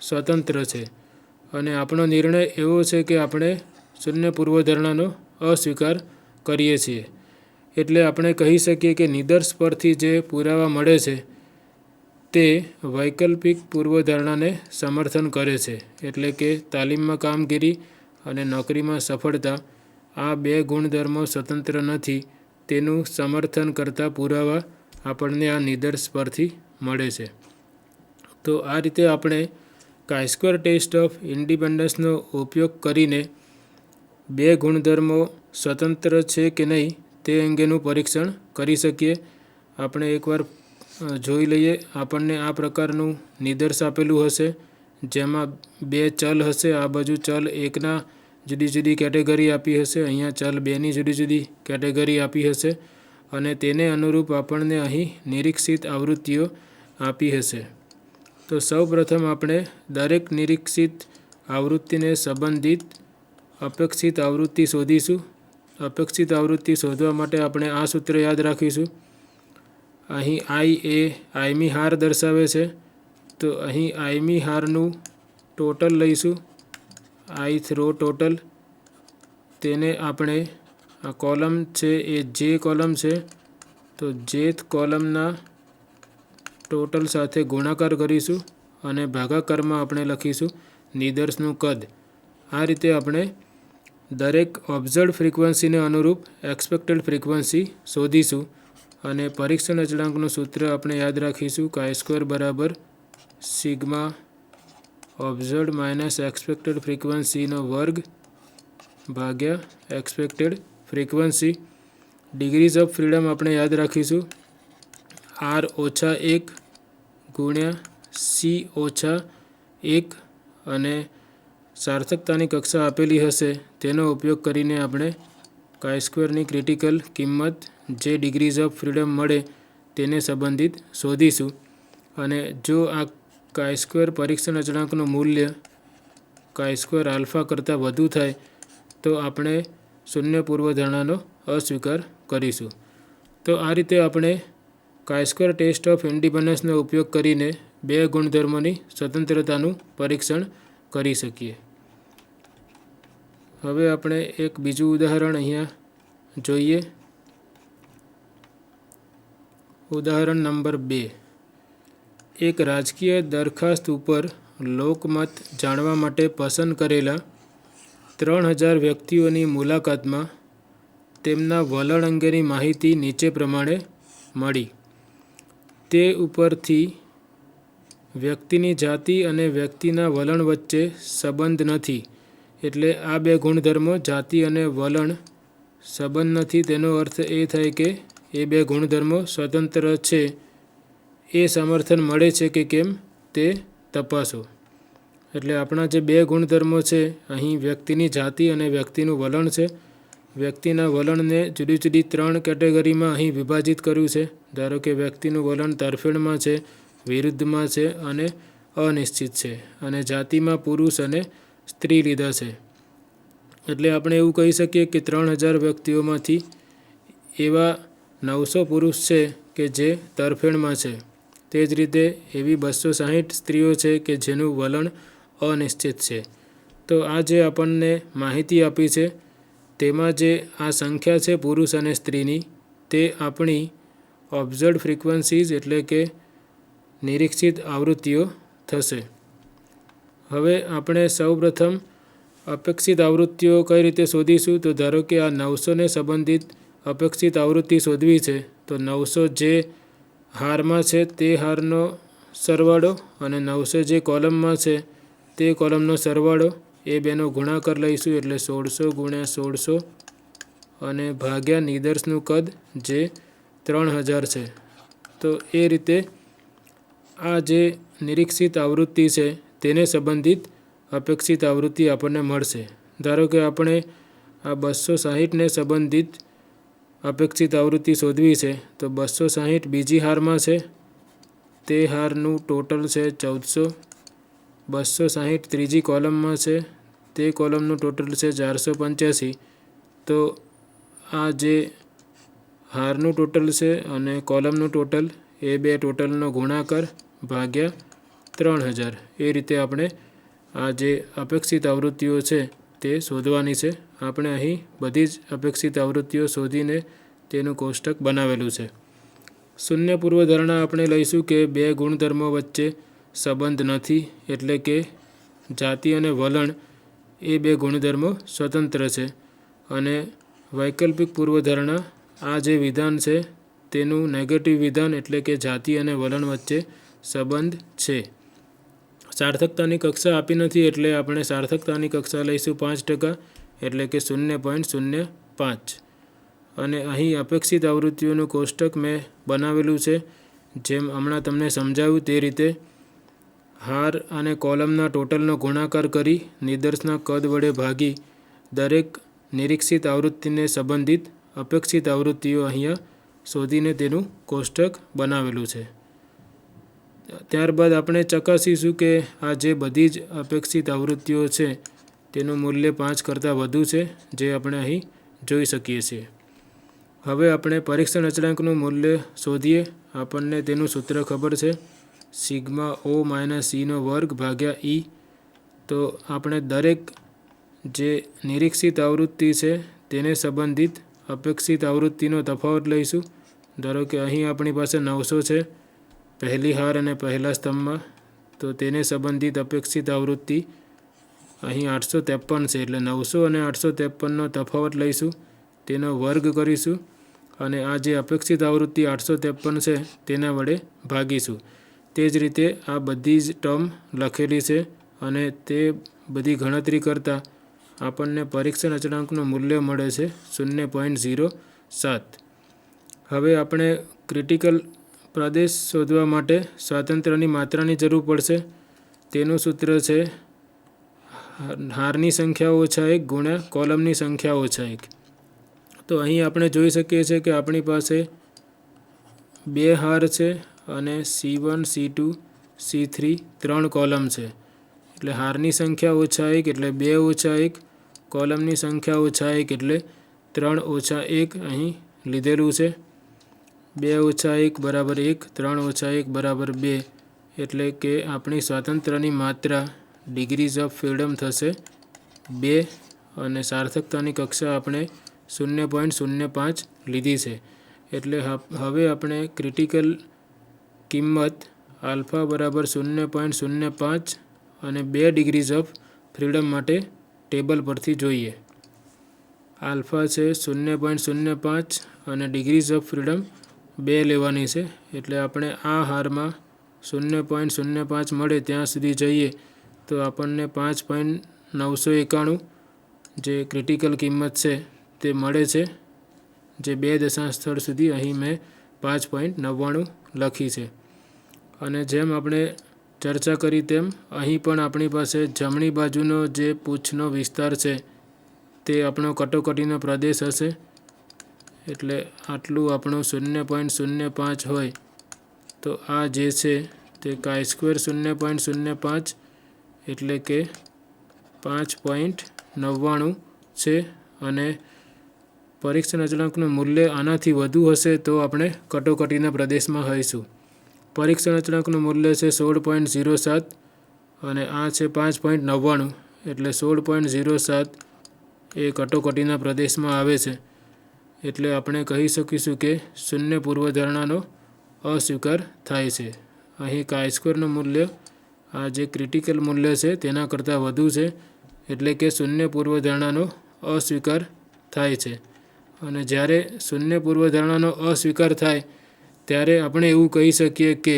સ્વતંત્ર છે અને આપણો નિર્ણય એવો છે કે આપણે શૂન્ય પૂર્વધારણાનો અસ્વીકાર કરીએ છીએ. એટલે આપણે કહી શકીએ કે નિદર્શ પરથી જે પુરાવા મળે છે તે વૈકલ્પિક પૂર્વધારણાને સમર્થન કરે છે. એટલે કે તાલીમમાં કામગીરી અને નોકરીમાં સફળતા આ બે ગુણધર્મો સ્વતંત્ર નથી તેનું સમર્થન કરતા પુરાવા આપણને આ નિદર્શ પરથી મળે છે. તો આ રીતે આપણે chi-square ટેસ્ટ ઓફ ઇન્ડિપેન્ડન્સનો ઉપયોગ કરીને બે ગુણધર્મો સ્વતંત્ર છે કે નહીં તે અંગેનું પરીક્ષણ કરી શકીએ. આપણે એકવાર જોઈ લઈએ. આપણને આ પ્રકારનું નિદર્શ આપેલું હશે જેમાં બે ચલ હશે. આ બાજુ ચલ એકના જુદી જુદી કેટેગરી આપી હશે, અહીંયા ચલ બેની જુદી જુદી કેટેગરી આપી હશે અને તેને અનુરૂપ આપણને અહીં નિરીક્ષિત આવૃત્તિઓ આપી હશે. તો સૌ પ્રથમ આપણે દરેક નિરીક્ષિત આવૃત્તિને સંબંધિત અપેક્ષિત આવૃત્તિ શોધીશું. અપેક્ષિત આવૃત્તિ શોધવા માટે આપણે આ સૂત્ર યાદ રાખીશું. અહીં i એ આયમી હાર દર્શાવે છે. તો અહીં આયમી હારનું ટોટલ લઈશું, ith રો ટોટલ. તેને આપણે આ કોલમ છે એ જે કોલમ છે તો jth કોલમના ટોટલ સાથે ગુણાકાર કરીશું અને ભાગાકારમાં આપણે લખીશું નિદર્શનું કદ. આ રીતે આપણે દરેક ઓબ્ઝર્વડ ફ્રીક્વન્સીને અનુરૂપ એક્સપેક્ટેડ ફ્રીક્વન્સી શોધીશું અને પરીક્ષણ અચળાંકનું સૂત્ર આપણે યાદ રાખીશું chi-square બરાબર સિગ્મા ઓબ્ઝર્વડ માઇનસ એક્સપેક્ટેડ ફ્રીક્વન્સીનો વર્ગ ભાગ્યા expected frequency. Degrees of freedom આપણે યાદ રાખીશું r-1 ગુણ્યા c-1 અને સાર્થકતાની કક્ષા આપેલી હશે તેનો ઉપયોગ કરીને આપણે chi-squareની ક્રિટિકલ કિંમત જે ડિગ્રીઝ ઓફ ફ્રીડમ મળે તેને સંબંધિત શોધીશું. અને જો આ chi-square પરીક્ષણ અચળાંકનું મૂલ્ય chi-square આલ્ફા કરતાં વધુ થાય તો આપણે શૂન્ય પૂર્વધારણાનો અસ્વીકાર કરીશું. તો આ રીતે આપણે chi-square ટેસ્ટ ઓફ ઇન્ડિપેન્ડન્સનો ઉપયોગ કરીને બે ગુણધર્મોની સ્વતંત્રતાનું પરીક્ષણ કરી શકીએ. હવે આપણે એક બીજું ઉદાહરણ અહીંયા જોઈએ. ઉદાહરણ નંબર 2. એક રાજકીય દરખાસ્ત ઉપર લોકમત જાણવા માટે પસંદ કરેલા 3000 વ્યક્તિઓની મુલાકાતમાં તેમના વલણ અંગેની માહિતી નીચે પ્રમાણે મળી. તે ઉપરથી વ્યક્તિની જાતિ અને વ્યક્તિના વલણ વચ્ચે સંબંધ નથી. એટલે આ બે ગુણધર્મો જાતિ અને વલણ સંબંધ નથી. તેનો અર્થ એ થાય કે એ બે ગુણધર્મો સ્વતંત્ર છે. એ સમર્થન મળે છે કે કેમ તે તપાસો. એટલે આપણા જે બે ગુણધર્મો છે અહીં વ્યક્તિની જાતિ અને વ્યક્તિનું વલણ છે. વ્યક્તિના વલણને જુદી જુદી 3 કેટેગરીમાં અહીં વિભાજિત કર્યું છે. ધારો કે વ્યક્તિનું વલણ તરફેણમાં છે, વિરુદ્ધમાં છે અને અનિશ્ચિત છે. અને જાતિમાં પુરુષ અને સ્ત્રી લીધા છે. એટલે આપણે એવું કહી શકીએ કે 3000 વ્યક્તિઓમાંથી એવા 900 પુરુષ છે કે જે તરફેણમાં છે તે જ રીતે એવી 260 સ્ત્રીઓ છે કે જેનું વલણ અનિશ્ચિત છે. તો આ જે આપણને માહિતી આપી છે તેમાં જે આ સંખ્યા છે પુરુષ અને સ્ત્રીની તે આપણી ઓબ્ઝર્વડ ફ્રીક્વન્સીઝ એટલે કે નિરીક્ષિત આવૃત્તિઓ થશે. હવે આપણે સૌપ્રથમ અપેક્ષિત આવૃત્તિઓ કઈ રીતે શોધીશું? તો ધારો કે આ 900ને સંબંધિત અપેક્ષિત આવૃત્તિ શોધવી છે તો 900 જે હારમાં છે તે હારનો સરવાળો અને 900 જે કોલમમાં છે તે કોલમનો સરવાળો એ બેનો ગુણાકાર લઈશું એટલે 1600 ગુણ્યા 1600 અને ભાગ્યા નિદર્શનું કદ જે 3000 છે. તો એ રીતે આ જે નિરીક્ષિત આવૃત્તિ છે તેને સંબંધિત અપેક્ષિત આવૃત્તિ આપણને મળશે. ધારો કે આપણે આ 260ને સંબંધિત અપેક્ષિત આવૃત્તિ શોધવી છે તો 260 બીજી હારમાં છે તે હારનું ટોટલ છે 1400. 260 ત્રીજી કોલમમાં છે તે કોલમનું ટોટલ છે 485. તો આ જે હારનું ટોટલ છે અને કોલમનું ટોટલ એ બે ટોટલનો ગુણાકાર ભાગ્યા 3000. એ રીતે આપણે આ જે અપેક્ષિત આવૃત્તિઓ છે તે શોધવાની છે. આપણે અહીં બધી જ અપેક્ષિત આવૃત્તિઓ શોધીને તેનું કોષ્ટક બનાવેલું છે. શૂન્ય પૂર્વધારણા આપણે લઈશું કે બે ગુણધર્મો વચ્ચે સંબંધ નથી એટલે કે જાતિ અને વલણ એ બે ગુણધર્મો સ્વતંત્ર છે. અને વૈકલ્પિક પૂર્વધારણા આ જે વિધાન છે તેનું નેગેટિવ વિધાન એટલે કે જાતિ અને વલણ વચ્ચે સંબંધ છે. સાર્થકતાની કક્ષા આપી નથી એટલે આપણે સાર્થકતાની કક્ષા લઈશું 5% એટલે કે 0.05. અને અહીં અપેક્ષિત આવૃત્તિઓનું કોષ્ટક મેં બનાવેલું છે જેમ હમણાં તમને સમજાવ્યું તે રીતે. હાર અને કોલમના ટોટલનો ગુણાકાર કરી નિદર્શના કદ વડે ભાગી દરેક નિરીક્ષિત આવૃત્તિને સંબંધિત અપેક્ષિત આવૃત્તિઓ અહીંયા શોધીને તેનું કોષ્ટક બનાવેલું છે. ત્યારબાદ આપણે ચકાસીશું કે આ જે બધી જ અપેક્ષિત આવૃત્તિઓ છે તેનું મૂલ્ય 5 કરતાં વધુ છે જે આપણે અહીં જોઈ શકીએ છીએ. હવે આપણે પરીક્ષણ અચળાંકનું મૂલ્ય શોધીએ. આપણને તેનું સૂત્ર ખબર છે સિગ્મા O - E નો વર્ગ ભાગ્યા E. તો આપણે દરેક જે નિરીક્ષિત આવૃત્તિ છે તેને સંબંધિત અપેક્ષિત આવૃત્તિનો તફાવત લઈશું. ધારો કે અહીં આપણી પાસે 900 છે પહેલી હાર અને પહેલા સ્તંભમાં, તો તેને સંબંધિત અપેક્ષિત આવૃત્તિ અહીં 853 છે એટલે 900 અને 853નો તફાવત લઈશું, તેનો વર્ગ કરીશું અને આ જે અપેક્ષિત આવૃત્તિ 853 છે તેના વડે ભાગીશું. તે જ રીતે આ બધી જ ટર્મ લખેલી છે અને તે બધી ગણતરી કરતાં આપણને પરીક્ષણ અચળાંકનું મૂલ્ય મળે છે 0.07. હવે આપણે ક્રિટિકલ પ્રદેશ શોધવા માટે સ્વાતંત્ર્યની માત્રાની જરૂર પડશે. તેનું સૂત્ર છે હારની સંખ્યા ઓછા 1 ગુણ્યા કોલમની સંખ્યા ઓછા 1. તો અહીં આપણે જોઈ શકીએ છીએ કે આપણી પાસે બે હાર છે અને C1 C2 C3 3 કોલમ છે એટલે હારની સંખ્યા ઓછા 1 એટલે 2 ઓછા 1, કોલમની સંખ્યા ઓછા 1 એટલે 3 ઓછા 1 અહીં લીધેલું છે. 2 ઓછા 1 બરાબર 1, 3 ઓછા 1 બરાબર 2 એટલે કે આપણી સ્વાતંત્ર્યની માત્રા ડિગ્રીઝ ઓફ ફ્રીડમ થશે 2 અને સાર્થકતાની કક્ષા આપણે 0.05 લીધી છે. એટલે હવે આપણે ક્રિટિકલ કિંમત આલ્ફા બરાબર 0.05 અને 2 ડિગ્રીઝ ઓફ ફ્રીડમ માટે ટેબલ પરથી જોઈએ. આલ્ફા છે 0.05 અને ડિગ્રીઝ ઓફ ફ્રીડમ 2 લેવાની છે એટલે આપણે આ હારમાં 0.05 મળે ત્યાં સુધી જઈએ તો આપણને 5.991 જે ક્રિટિકલ કિંમત છે તે મળે છે, જે 2 દશાંશ સ્થળ સુધી અહીં મેં 5.99 લખી છે. અને જેમ આપણે ચર્ચા કરી તેમ અહીં પણ આપણી પાસે જમણી બાજુનો જે પૂંછનો વિસ્તાર છે તે આપણો કટોકટીનો પ્રદેશ હશે એટલે આટલું આપણું 0.05 હોય તો આ જે છે તે chi² 0.05 એટલે કે 5.99 છે. અને પરીક્ષણ અચળાંકનું મૂલ્ય આનાથી વધુ હશે તો આપણે કટોકટીના પ્રદેશમાં હોઈશું. પરીક્ષણ અચળાંકનું મૂલ્ય છે 16.07 અને આ છે 5.99 એટલે 16.07 એ કટોકટીના પ્રદેશમાં આવે છે. એટલે આપણે કહી શકીશું કે શૂન્ય પૂર્વધારણાનો અસ્વીકાર થાય છે. અહીં chi-squareનું મૂલ્ય આ જે ક્રિટિકલ મૂલ્ય છે તેના કરતાં વધુ છે એટલે કે શૂન્ય પૂર્વધારણાનો અસ્વીકાર થાય છે. અને જ્યારે શૂન્ય પૂર્વધારણાનો અસ્વીકાર થાય ત્યારે આપણે એવું કહી શકીએ કે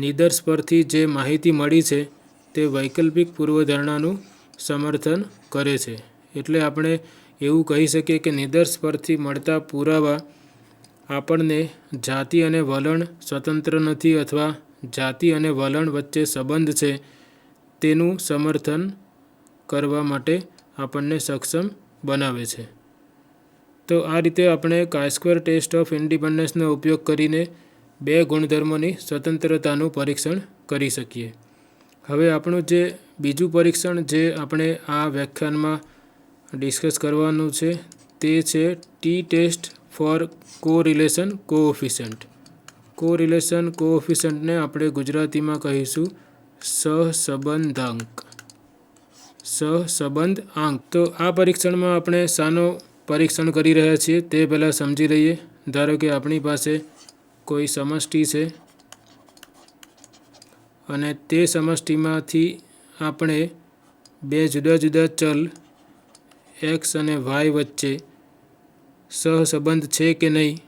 નિદર્શ પરથી જે માહિતી મળી છે તે વૈકલ્પિક પૂર્વધારણાનું સમર્થન કરે છે. એટલે આપણે એવું કહી શકીએ કે નિદર્શ પરથી મળતા પુરાવા આપણને જાતિ અને વલણ સ્વતંત્ર નથી અથવા જાતિ અને વલણ વચ્ચે સંબંધ છે તેનું સમર્થન કરવા માટે આપણને સક્ષમ બનાવે છે. તો આ રીતે આપણે chi-square ટેસ્ટ ઓફ ઇન્ડિપેન્ડન્સનો ઉપયોગ કરીને બે ગુણધર્મોની સ્વતંત્રતાનું પરીક્ષણ કરી શકીએ. હવે આપણું જે બીજું પરીક્ષણ જે આપણે આ વ્યાખ્યાનમાં ડિસ્કસ કરવાનું છે તે છે T test for correlation coefficient. Correlation કોએફિશિયન્ટને આપણે ગુજરાતીમાં કહીશું સહસંબંધાંક. સહસંબંધાંક. તો આ પરીક્ષણમાં આપણે શાનો પરીક્ષણ કરી રહ્યા છીએ તે પહેલાં સમજી લઈએ. ધારો કે આપણી પાસે કોઈ સમષ્ટિ છે અને તે સમષ્ટિમાંથી આપણે બે જુદા જુદા ચલ x અને y વચ્ચે સહસંબંધ છે કે નહીં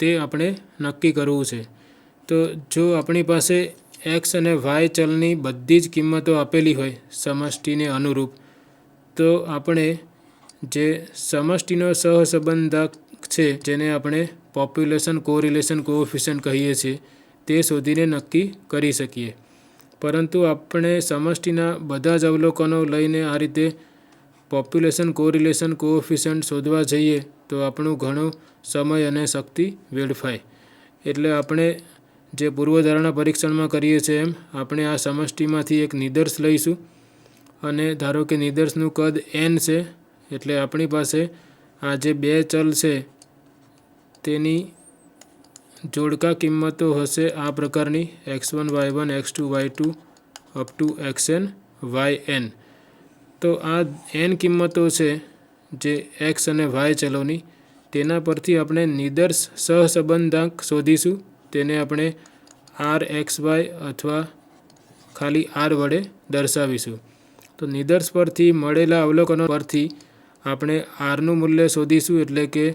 તે આપણે નક્કી કરવું છે. તો જો આપણી પાસે x અને y ચલની બધી જ કિંમતો આપેલી હોય સમષ્ટિને અનુરૂપ, તો આપણે જે સમષ્ટિનો સહસંબંધાંક છે જેને આપણે પોપ્યુલેશન કોરિલેશન કોએફિશિયન્ટ કહીએ છીએ તે શોધીને નક્કી કરી શકીએ. પરંતુ આપણે સમષ્ટિના બધા જ અવલોકનો લઈને આ રીતે પોપ્યુલેશન કોરિલેશન કોએફિશિયન્ટ શોધવા જઈએ તો આપણું ઘણો સમય અને શક્તિ વેડફાય. એટલે આપણે જે પૂર્વધારણા પરીક્ષણમાં કરીએ છીએ એમ આપણે આ સમષ્ટિમાંથી એક નિદર્શ લઈશું અને ધારો કે નિદર્શનું કદ n છે એટલે આપણી પાસે આ જે બે ચલ છે તેની જોડકા કિંમતો હશે આ પ્રકારની x1 y1 x2 y2 up to xn yn. તો આ n કિંમતો છે જે x અને y ચલોની, તેના પરથી આપણે નિદર્શ સહસંબંધાંક શોધીશું. તેને આપણે rxy અથવા ખાલી r વડે દર્શાવીશું. તો નિદર્શ પરથી મળેલા અવલોકનો પરથી આપણે rનું મૂલ્ય શોધીશું એટલે કે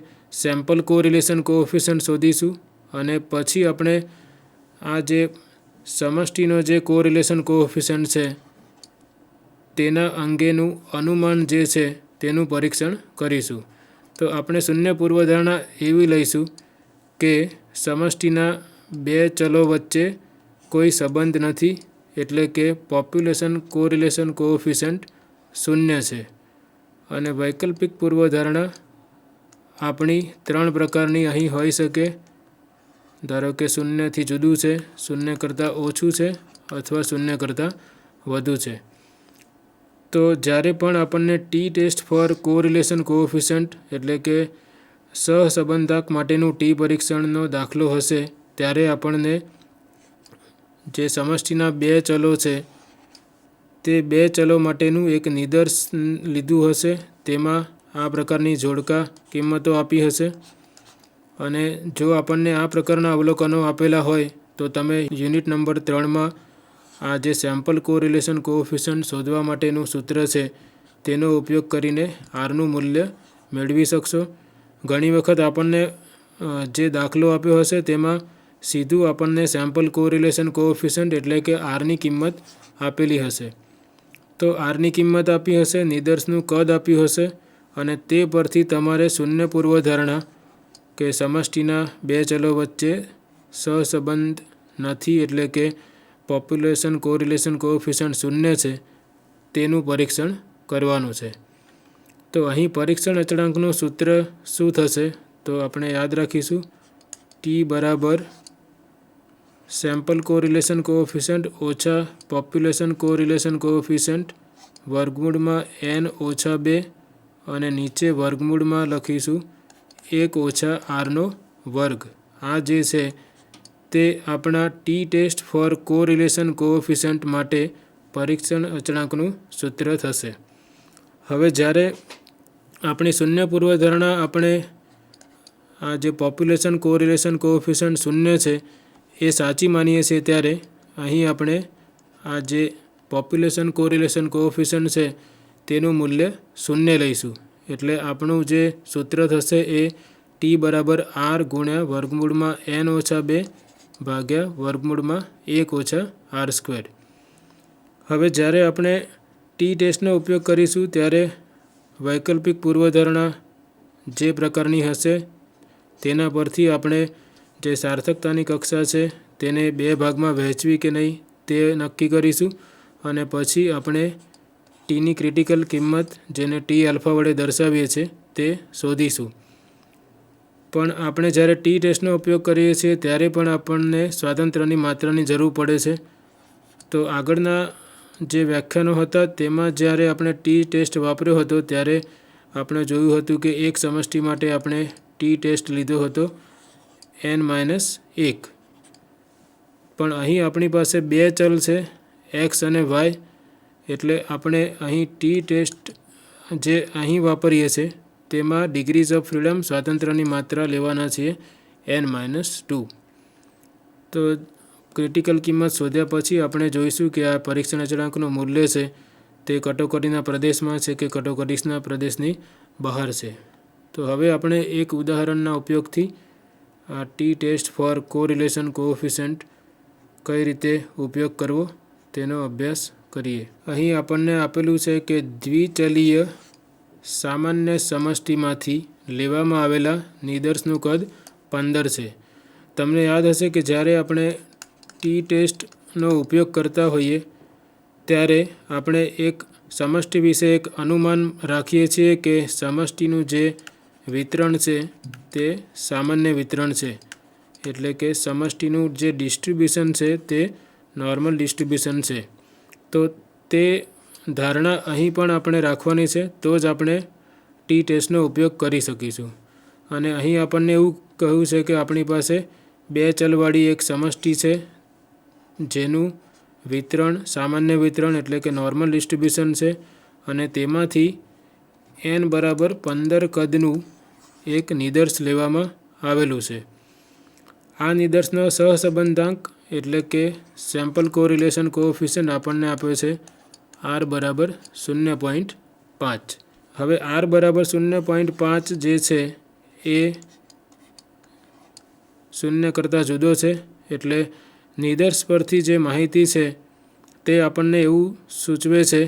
સેમ્પલ કોરિલેશન કોએફિશિયન્ટ શોધીશું અને પછી આપણે આ જે સમષ્ટિનો જે કોરિલેશન કોએફિશિયન્ટ છે તેના અંગેનું અનુમાન જે છે તેનું પરીક્ષણ કરીશું. તો આપણે શૂન્ય પૂર્વધારણા એવી લઈશું કે સમષ્ટિના બે ચલો વચ્ચે કોઈ સંબંધ નથી એટલે કે પોપ્યુલેશન કોરિલેશન કોએફિશિયન્ટ શૂન્ય છે. અને વૈકલ્પિક પૂર્વધારણા આપણી ત્રણ પ્રકારની અહીં હોઈ શકે. ધારો કે શૂન્યથી જુદું છે, શૂન્ય કરતાં ઓછું છે અથવા શૂન્ય કરતાં વધુ છે. તો જ્યારે પણ આપણને T test for correlation coefficient એટલે કે સહસંબંધાંક માટેનું ટી પરીક્ષણનો દાખલો હશે ત્યારે આપણને જે સમષ્ટિના બે ચલો છે તે બે ચલો માટેનું એક નિદર્શ લીધું હશે. તેમાં આ પ્રકારની જોડકા કિંમતો આપી હશે અને જો આપણને આ પ્રકારના અવલોકનો આપેલા હોય તો તમે યુનિટ નંબર 3માં આ જે સેમ્પલ કોરિલેશન કોએફિશિયન્ટ શોધવા માટેનું સૂત્ર છે તેનો ઉપયોગ કરીને rનું મૂલ્ય મેળવી શકશો. ઘણી વખત આપણને જે દાખલો આપ્યો હશે તેમાં સીધું આપણને સેમ્પલ કોરિલેશન કોએફિશિયન્ટ એટલે કે rની કિંમત આપેલી હશે. તો rની કિંમત આપી હશે, નિદર્શનું કદ આપ્યું હશે અને તે પરથી તમારે શૂન્ય પૂર્વધારણા કે સમષ્ટિના બે ચલો વચ્ચે સહસંબંધ નથી એટલે કે પોપ્યુલેશન કોરિલેશન કોએફિશિયન્ટ શૂન્ય છે તેનું પરીક્ષણ કરવાનું છે. તો અહીં પરીક્ષણ અચળાંકનું સૂત્ર શું થશે તો આપણે યાદ રાખીશું ટી બરાબર સેમ્પલ કોરિલેશન કોએફિશિયન્ટ ઓછા પોપ્યુલેશન કોરિલેશન કોએફિશિયન્ટ વર્ગમૂળમાં n ઓછા 2 અને નીચે વર્ગમૂળમાં લખીશું 1 ઓછા rનો વર્ગ. આ જે છે તે આપણા T test for correlation coefficient માટે પરીક્ષણ અચળાંકનું સૂત્ર થશે. હવે જ્યારે આપણી શૂન્ય પૂર્વધારણા આપણે આ જે પોપ્યુલેશન કોરિલેશન કોએફિશિયન્ટ શૂન્ય છે એ સાચી માનીએ છીએ ત્યારે અહીં આપણે આ જે પોપ્યુલેશન કોરિલેશન કોએફિશિયન્ટ છે તેનું મૂલ્ય શૂન્ય લઈશું. એટલે આપણું જે સૂત્ર થશે એ ટી બરાબર આર ગુણ્યા વર્ગમૂળમાં n-2 ભાગ્યા વર્ગમૂળમાં 1 - r². હવે જ્યારે આપણે ટી ટેસ્ટનો ઉપયોગ કરીશું ત્યારે વૈકલ્પિક પૂર્વધારણા જે પ્રકારની હશે તેના પરથી આપણે જે સાર્થકતાની કક્ષા છે તેને 2 ભાગમાં વહેંચવી કે નહીં તે નક્કી કરીશું અને પછી આપણે ટીની ક્રિટિકલ કિંમત જેને ટી આલ્ફા વડે દર્શાવીએ છીએ તે શોધીશું. પણ આપણે જ્યારે ટી ટેસ્ટનો ઉપયોગ કરીએ છીએ ત્યારે પણ આપણને સ્વાતંત્ર્યની માત્રાની જરૂર પડે છે. તો આગળના જે વ્યાખ્યાનો હતા તેમાં જ્યારે આપણે ટી ટેસ્ટ વાપર્યો હતો ત્યારે આપણે જોયું હતું કે એક સમષ્ટિ માટે આપણે ટી ટેસ્ટ લીધો હતો n-1. પણ અહીં આપણી પાસે 2 ચલ છે x અને y. એટલે આપણે અહીં ટી ટેસ્ટ જે અહીં વાપરીએ છીએ તેમાં ડિગ્રીઝ ઓફ ફ્રીડમ સ્વાતંત્ર્યની માત્રા લેવાના છીએ n-2. તો ક્રિટિકલ કિંમત શોધ્યા પછી આપણે જોઈશું કે આ પરીક્ષણ અચળાંકનું મૂલ્ય છે તે કટોકટીના પ્રદેશમાં છે કે કટોકટીના પ્રદેશની બહાર છે. તો હવે આપણે એક ઉદાહરણના ઉપયોગથી આ T test for correlation coefficient કઈ રીતે ઉપયોગ કરવો તેનો અભ્યાસ કરીએ. અહીં આપણને આપેલું છે કે દ્વિચલીય સામાન્ય સમષ્ટિમાંથી લેવામાં આવેલા નિદર્શનું કદ 15 છે. તમને યાદ હશે કે જ્યારે આપણે ટી ટેસ્ટનો ઉપયોગ કરતા હોઈએ ત્યારે આપણે એક સમષ્ટિ વિશે એક અનુમાન રાખીએ છીએ કે સમષ્ટિનું જે વિતરણ છે તે સામાન્ય વિતરણ છે. એટલે કે સમષ્ટિનું જે ડિસ્ટ્રીબ્યુશન છે તે નોર્મલ ડિસ્ટ્રીબ્યુશન છે. તો તે ધારણા અહીં પણ આપણે રાખવાની છે તો જ આપણે ટી ટેસ્ટનો ઉપયોગ કરી શકીશું. અને અહીં આપણને એવું કહ્યું છે કે આપણી પાસે 2 ચલવાળી એક સમષ્ટિ છે જેનું વિતરણ સામાન્ય વિતરણ એટલે કે નોર્મલ ડિસ્ટ્રીબ્યુશન છે અને તેમાંથી n બરાબર 15 કદનું એક નિદર્શ લેવામાં આવેલું છે. આ નિદર્શનો સહસંબંધાંક એટલે કે સેમ્પલ કોરિલેશન કોએફિશિયન્ટ આપણને આપ્યો છે r બરાબર 0.5. હવે r બરાબર 0.5 જે છે એ 0 કરતાં જુદો છે. એટલે નિદર્શ પરથી જે માહિતી છે તે આપણને એવું સૂચવે છે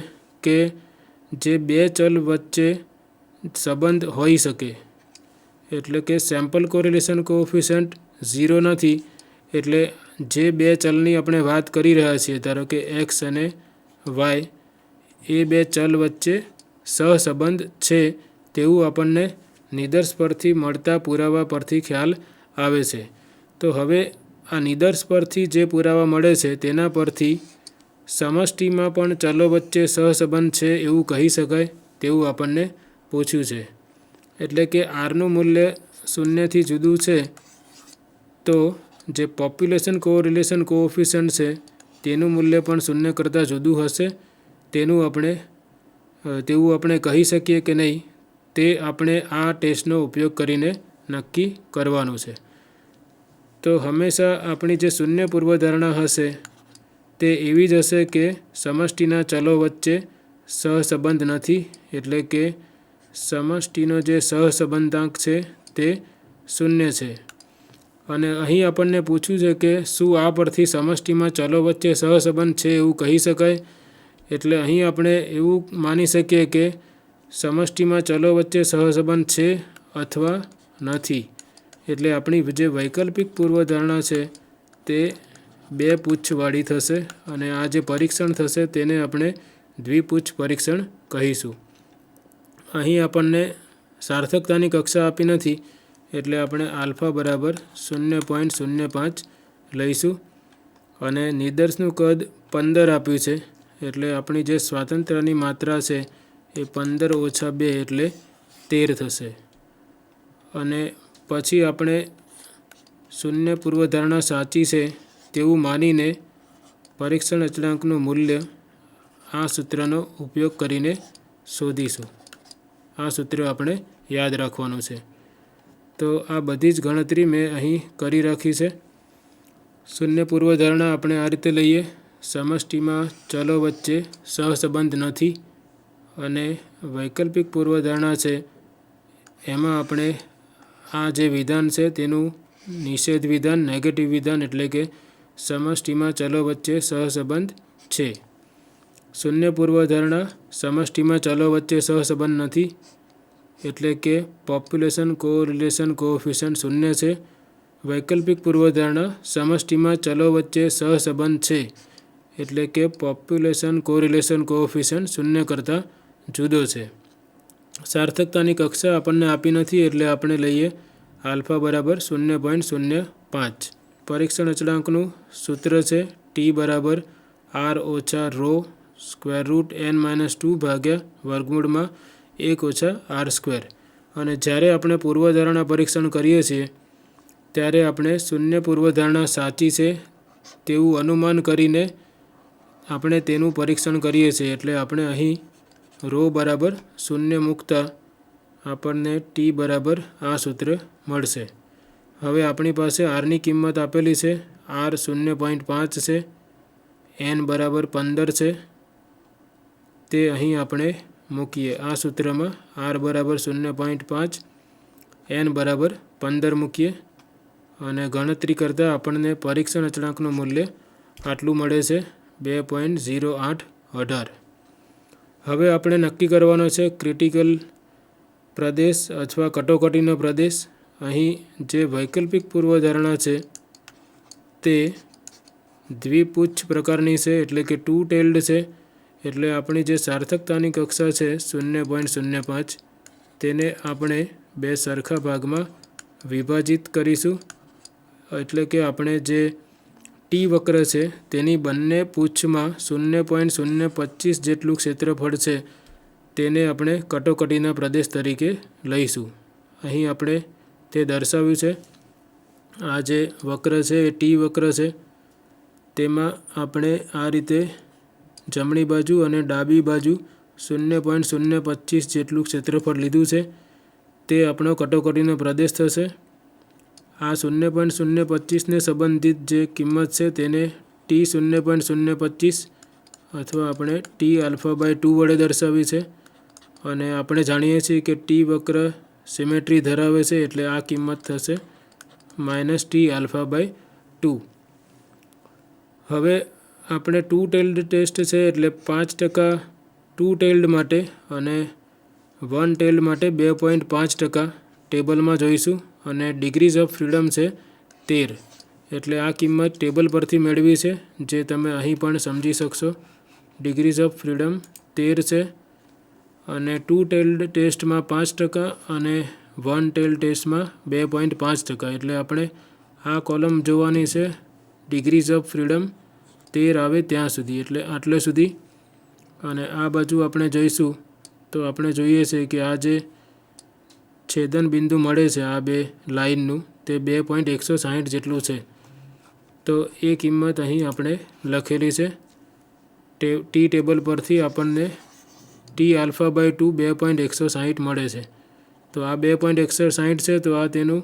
કે જે 2 ચલ વચ્ચે સંબંધ હોઈ શકે. એટલે કે સેમ્પલ કોરિલેશન કોએફિશિયન્ટ 0 નથી. એટલે જે 2 ચલની આપણે વાત કરી રહ્યા છીએ ધારો કે x અને y એ 2 ચલ વચ્ચે સહસંબંધ છે તેવું આપણને નિદર્શ પરથી મળતા પુરાવા પરથી ખ્યાલ આવે છે. તો હવે આ નિદર્શ પરથી જે પુરાવા મળે છે તેના પરથી સમષ્ટિમાં પણ ચલો વચ્ચે સહસંબંધ છે એવું કહી શકાય તેવું આપણને પૂછ્યું છે. એટલે કે આરનું મૂલ્ય 0થી જુદું છે તો જે પોપ્યુલેશન કોરિલેશન કોએફિશિયન્ટ છે તેનું મૂલ્ય પણ 0 કરતાં જુદું હશે તેવું આપણે કહી શકીએ કે નહીં તે આપણે આ ટેસ્ટનો ઉપયોગ કરીને નક્કી કરવાનું છે. તો હંમેશા આપણી જે શૂન્ય પૂર્વધારણા હશે તે એવી જ હશે કે સમષ્ટિના ચલો વચ્ચે સહસંબંધ નથી. એટલે કે સમષ્ટિનો જે સહસંબંધાંક છે તે 0 છે. અને અહીં આપણને પૂછ્યું છે કે શું આ પરથી સમષ્ટિમાં ચલો વચ્ચે સહસંબંધ છે એવું કહી શકાય. એટલે અહીં આપણે એવું માની શકીએ કે સમષ્ટિમાં ચલો વચ્ચે સહસંબંધ છે અથવા નથી. એટલે આપણી જે વૈકલ્પિક પૂર્વધારણા છે તે 2 પુચ્છવાળી થશે અને આ જે પરીક્ષણ થશે તેને આપણે દ્વિપુચ્છ પરીક્ષણ કહીશું. અહીં આપણને સાર્થકતાની કક્ષા આપી નથી એટલે આપણે આલ્ફા બરાબર 0.05 લઈશું અને નિદર્શનું કદ 15 આપ્યું છે. એટલે આપણી જે સ્વાતંત્ર્યની માત્રા છે એ 15 - 2 એટલે 13 થશે. અને પછી આપણે શૂન્ય પૂર્વધારણા સાચી છે તેવું માનીને પરીક્ષણ અચળાંકનું મૂલ્ય આ સૂત્રનો ઉપયોગ કરીને શોધીશું. આ સૂત્ર આપણે યાદ રાખવાનું છે. તો આ બધી જ ગણતરી મેં અહીં કરી રાખી છે. શૂન્ય પૂર્વધારણા આપણે આ રીતે લઈએ. સમષ્ટિમાં ચલો વચ્ચે સહસંબંધ નથી અને વૈકલ્પિક પૂર્વધારણા છે એમાં આપણે આ જે વિધાન છે તેનું નિષેધ વિધાન, નેગેટિવ વિધાન એટલે કે સમષ્ટિમાં ચલો વચ્ચે સહસંબંધ છે. શૂન્ય પૂર્વધારણા સમષ્ટિમાં ચલો વચ્ચે સહસંબંધ નથી એટલે કે પોપ્યુલેશન કોરિલેશન કોએફિશિયન્ટ શૂન્ય છે. વૈકલ્પિક પૂર્વધારણા સમષ્ટિમાં ચલો વચ્ચે સહસંબંધ છે એટલે કે પોપ્યુલેશન કોરિલેશન કોએફિશિયન્ટ શૂન્ય કરતાં જુદો છે. સાર્થકતાની કક્ષા આપણને આપી નથી એટલે આપણે લઈએ આલ્ફા બરાબર 0.05. પરીક્ષણ અચળાંકનું સૂત્ર છે ટી બરાબર r ઓછા રો સ્ક્વેર રૂટ n-2 ભાગ્યા વર્ગમૂળમાં 1 ઓછા r સ્ક્વેર. અને જ્યારે આપણે પૂર્વધારણા પરીક્ષણ કરીએ છીએ ત્યારે આપણે શૂન્ય પૂર્વધારણા સાચી છે તેવું અનુમાન કરીને આપણે તેનું પરીક્ષણ કરીએ છીએ. એટલે આપણે અહીં રો બરાબર 0 મૂકતા આપણને ટી બરાબર આ સૂત્ર મળશે. હવે આપણી પાસે આરની કિંમત આપેલી છે. r 0.5 છે, n બરાબર 15 છે. તે અહીં આપણે મૂકીએ આ સૂત્રમાં. r બરાબર 0.5, n બરાબર 15 મૂકીએ અને ગણતરી કરતાં આપણને પરીક્ષણ અચળાંકનું મૂલ્ય આટલું મળે છે 2.0818. હવે આપણે નક્કી કરવાનો છે ક્રિટિકલ પ્રદેશ અથવા કટોકટીનો પ્રદેશ. અહીં જે વૈકલ્પિક પૂર્વધારણા છે તે દ્વિપુચ્છ પ્રકારની છે એટલે કે ટુ ટેલ્ડ છે. એટલે આપણી જે સાર્થકતાની કક્ષા છે 0.05 તેને આપણે બે સરખા ભાગમાં વિભાજિત કરીશું. એટલે કે આપણે જે ટી વક્ર છે તેની બંને પૂંછમાં 0.025 જેટલું ક્ષેત્રફળ છે તેને આપણે કટોકટીના પ્રદેશ તરીકે લઈશું. અહીં આપણે તે દર્શાવ્યું છે. આ જે વક્ર છે એ ટી વક્ર છે. તેમાં આપણે આ રીતે જમણી બાજુ અને ડાબી બાજુ 0.025 જેટલું ક્ષેત્રફળ લીધું છે. તે આપણો કટોકટીનો પ્રદેશ થશે. આ 0.025ને સંબંધિત જે કિંમત છે તેને ટી 0.025 અથવા આપણે ટી આલ્ફા બાય 2 વડે દર્શાવી છે. અને આપણે જાણીએ છીએ કે ટી વક્ર સિમેટ્રી ધરાવે છે એટલે આ કિંમત થશે -t આલ્ફા બાય 2. હવે આપણે ટુ ટેલ્ડ ટેસ્ટ છે એટલે 5% ટુ ટેલ્ડ માટે અને 1 ટેલ્ડ માટે 2.5% ટેબલમાં જોઈશું. અને ડિગ્રીઝ ઓફ ફ્રીડમ છે 13 એટલે આ કિંમત ટેબલ પરથી મેળવી છે જે તમે અહીં પણ સમજી શકશો. ડિગ્રીઝ ઓફ ફ્રીડમ 13 છે અને ટુ ટેલ્ડ ટેસ્ટમાં 5% અને 1 ટેલ્ડ ટેસ્ટમાં 2.5%. એટલે આપણે આ કોલમ જોવાની છે ડિગ્રીઝ ઓફ ફ્રીડમ 13 આવે ત્યાં સુધી, એટલે આટલે સુધી. અને આ બાજુ આપણે જોઈશું તો આપણે જોઈએ છે કે આ જે છેદન બિંદુ મળે છે આ બે લાઇનનું તે 2.160 જેટલું છે. તો એ કિંમત અહીં આપણે લખેલી છે. ટી ટેબલ પરથી આપણને ટી આલ્ફા બાય 2 2.160 મળે છે. તો આ 2.160 છે તો આ તેનું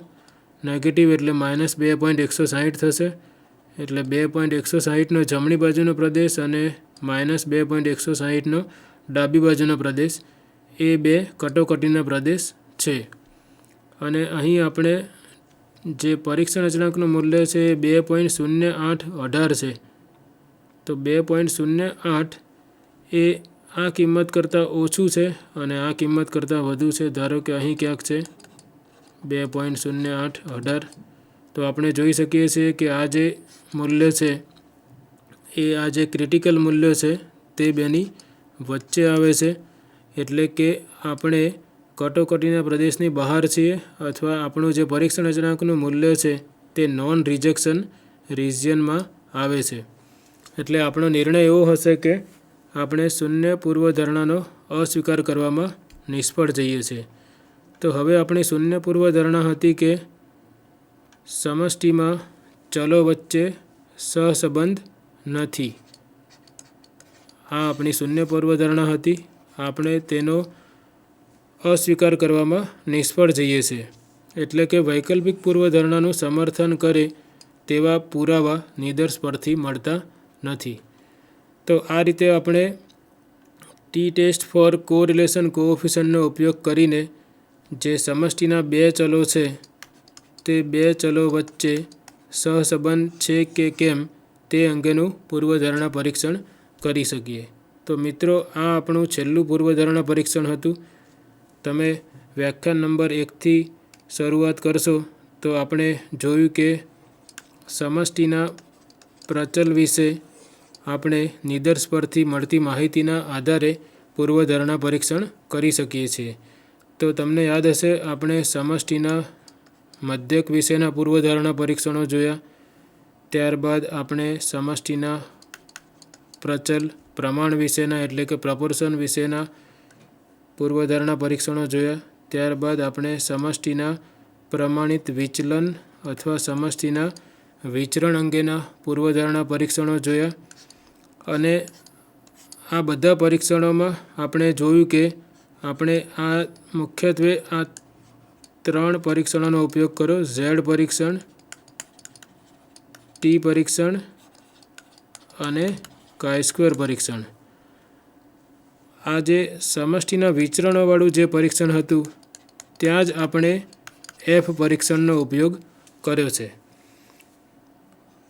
નેગેટિવ એટલે -2.160 થશે. એટલે 2.160નો જમણી બાજુનો પ્રદેશ અને -2.160નો ડાબી બાજુનો પ્રદેશ એ બે કટોકટીના પ્રદેશ છે. અને અહીં આપણે જે પરીક્ષણ અચળાંકનું મૂલ્ય છે એ 2.0818 છે. તો 2.08 એ આ કિંમત કરતાં ઓછું છે અને આ કિંમત કરતાં વધુ છે. ધારો કે અહીં ક્યાંક છે 2.0818. તો આપણે જોઈ શકીએ છીએ કે આ જે મૂલ્ય છે એ આ જે ક્રિટિકલ મૂલ્ય છે તે બેની વચ્ચે આવે છે. એટલે કે આપણે કટોકટીના પ્રદેશની બહાર છીએ અથવા આપણું જે પરીક્ષણ અચળાંકનું મૂલ્ય છે તે નોન રિજેક્શન રિજિયનમાં આવે છે. એટલે આપણો નિર્ણય એવો હશે કે આપણે શૂન્ય પૂર્વધારણાનો અસ્વીકાર કરવામાં નિષ્ફળ જઈએ છીએ. તો હવે આપણી શૂન્ય પૂર્વધારણા હતી કે સમષ્ટિમાં ચલો વચ્ચે સહસંબંધ નથી. આ આપણી શૂન્ય પૂર્વધારણા હતી. આપણે તેનો અસ્વીકાર કરવામાં નિષ્ફળ જઈએ છીએ. એટલે કે વૈકલ્પિક પૂર્વધારણાનું સમર્થન કરે તેવા પુરાવા નિદર્શ પરથી મળતા નથી. તો આ રીતે આપણે ટી ટેસ્ટ ફોર કોરિલેશન કોએફિશિયન્ટનો ઉપયોગ કરીને જે સમષ્ટિના બે ચલો છે તે બે ચલો વચ્ચે સહસંબંધ છે કે કેમ તે અંગેનું પૂર્વધારણા પરીક્ષણ કરી શકીએ. તો મિત્રો, આ આપણું છેલ્લું પૂર્વધારણા પરીક્ષણ હતું. તમે વ્યાખ્યાન નંબર 1થી શરૂઆત કરશો તો આપણે જોયું કે સમષ્ટિના પ્રચલ વિશે આપણે નિદર્શ પરથી મળતી માહિતીના આધારે પૂર્વધારણા પરીક્ષણ કરી શકીએ છીએ. તો તમને યાદ હશે આપણે સમષ્ટિના મધ્યક વિશેના પૂર્વધારણા પરીક્ષણો જોયા. ત્યારબાદ આપણે સમષ્ટિના પ્રચલ પ્રમાણ વિશેના એટલે કે પ્રપોર્શન વિશેના પૂર્વધારણા પરીક્ષણો જોયા. ત્યારબાદ આપણે સમષ્ટિના પ્રમાણિત વિચલન અથવા સમષ્ટિના વિચરણ અંગેના પૂર્વધારણા પરીક્ષણો જોયા. અને આ બધા પરીક્ષણોમાં આપણે જોયું કે આપણે આ મુખ્યત્વે આ 3 પરીક્ષણોનો ઉપયોગ કર્યો: ઝેડ પરીક્ષણ, ટી પરીક્ષણ અને chi-square પરીક્ષણ. આ જે સમષ્ટિના વિચરણોવાળું જે પરીક્ષણ હતું ત્યાં જ આપણે એફ પરીક્ષણનો ઉપયોગ કર્યો છે.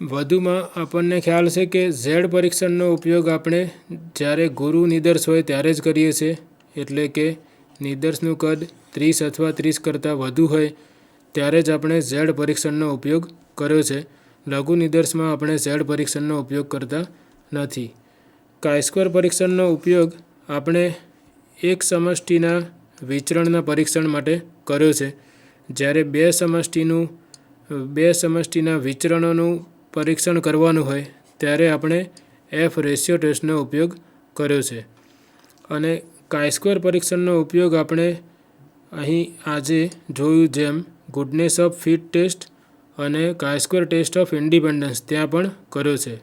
વધુમાં આપણને ખ્યાલ છે કે ઝેડ પરીક્ષણનો ઉપયોગ આપણે જ્યારે ગુરુ નિદર્શ હોય ત્યારે જ કરીએ છીએ. એટલે કે નિદર્શનું કદ 30 અથવા 30 કરતાં વધુ હોય ત્યારે જ આપણે ઝેડ પરીક્ષણનો ઉપયોગ કર્યો છે. લઘુ નિદર્શમાં આપણે ઝેડ પરીક્ષણનો ઉપયોગ કરતા નથી. chi-square પરીક્ષણનો ઉપયોગ આપણે એક સમષ્ટિના વિચરણના પરીક્ષણ માટે કર્યો છે. જ્યારે બે સમષ્ટિના વિચરણોનું પરીક્ષણ કરવાનું હોય ત્યારે આપણે એફ રેશિયો ટેસ્ટનો ઉપયોગ કર્યો છે. અને chi-square પરીક્ષણનો ઉપયોગ આપણે અહીં આજે જોયું જેમ ગુડનેસ ઓફ ફિટ ટેસ્ટ અને chi-square ટેસ્ટ ઓફ ઇન્ડિપેન્ડન્સ ત્યાં પણ કર્યો છે.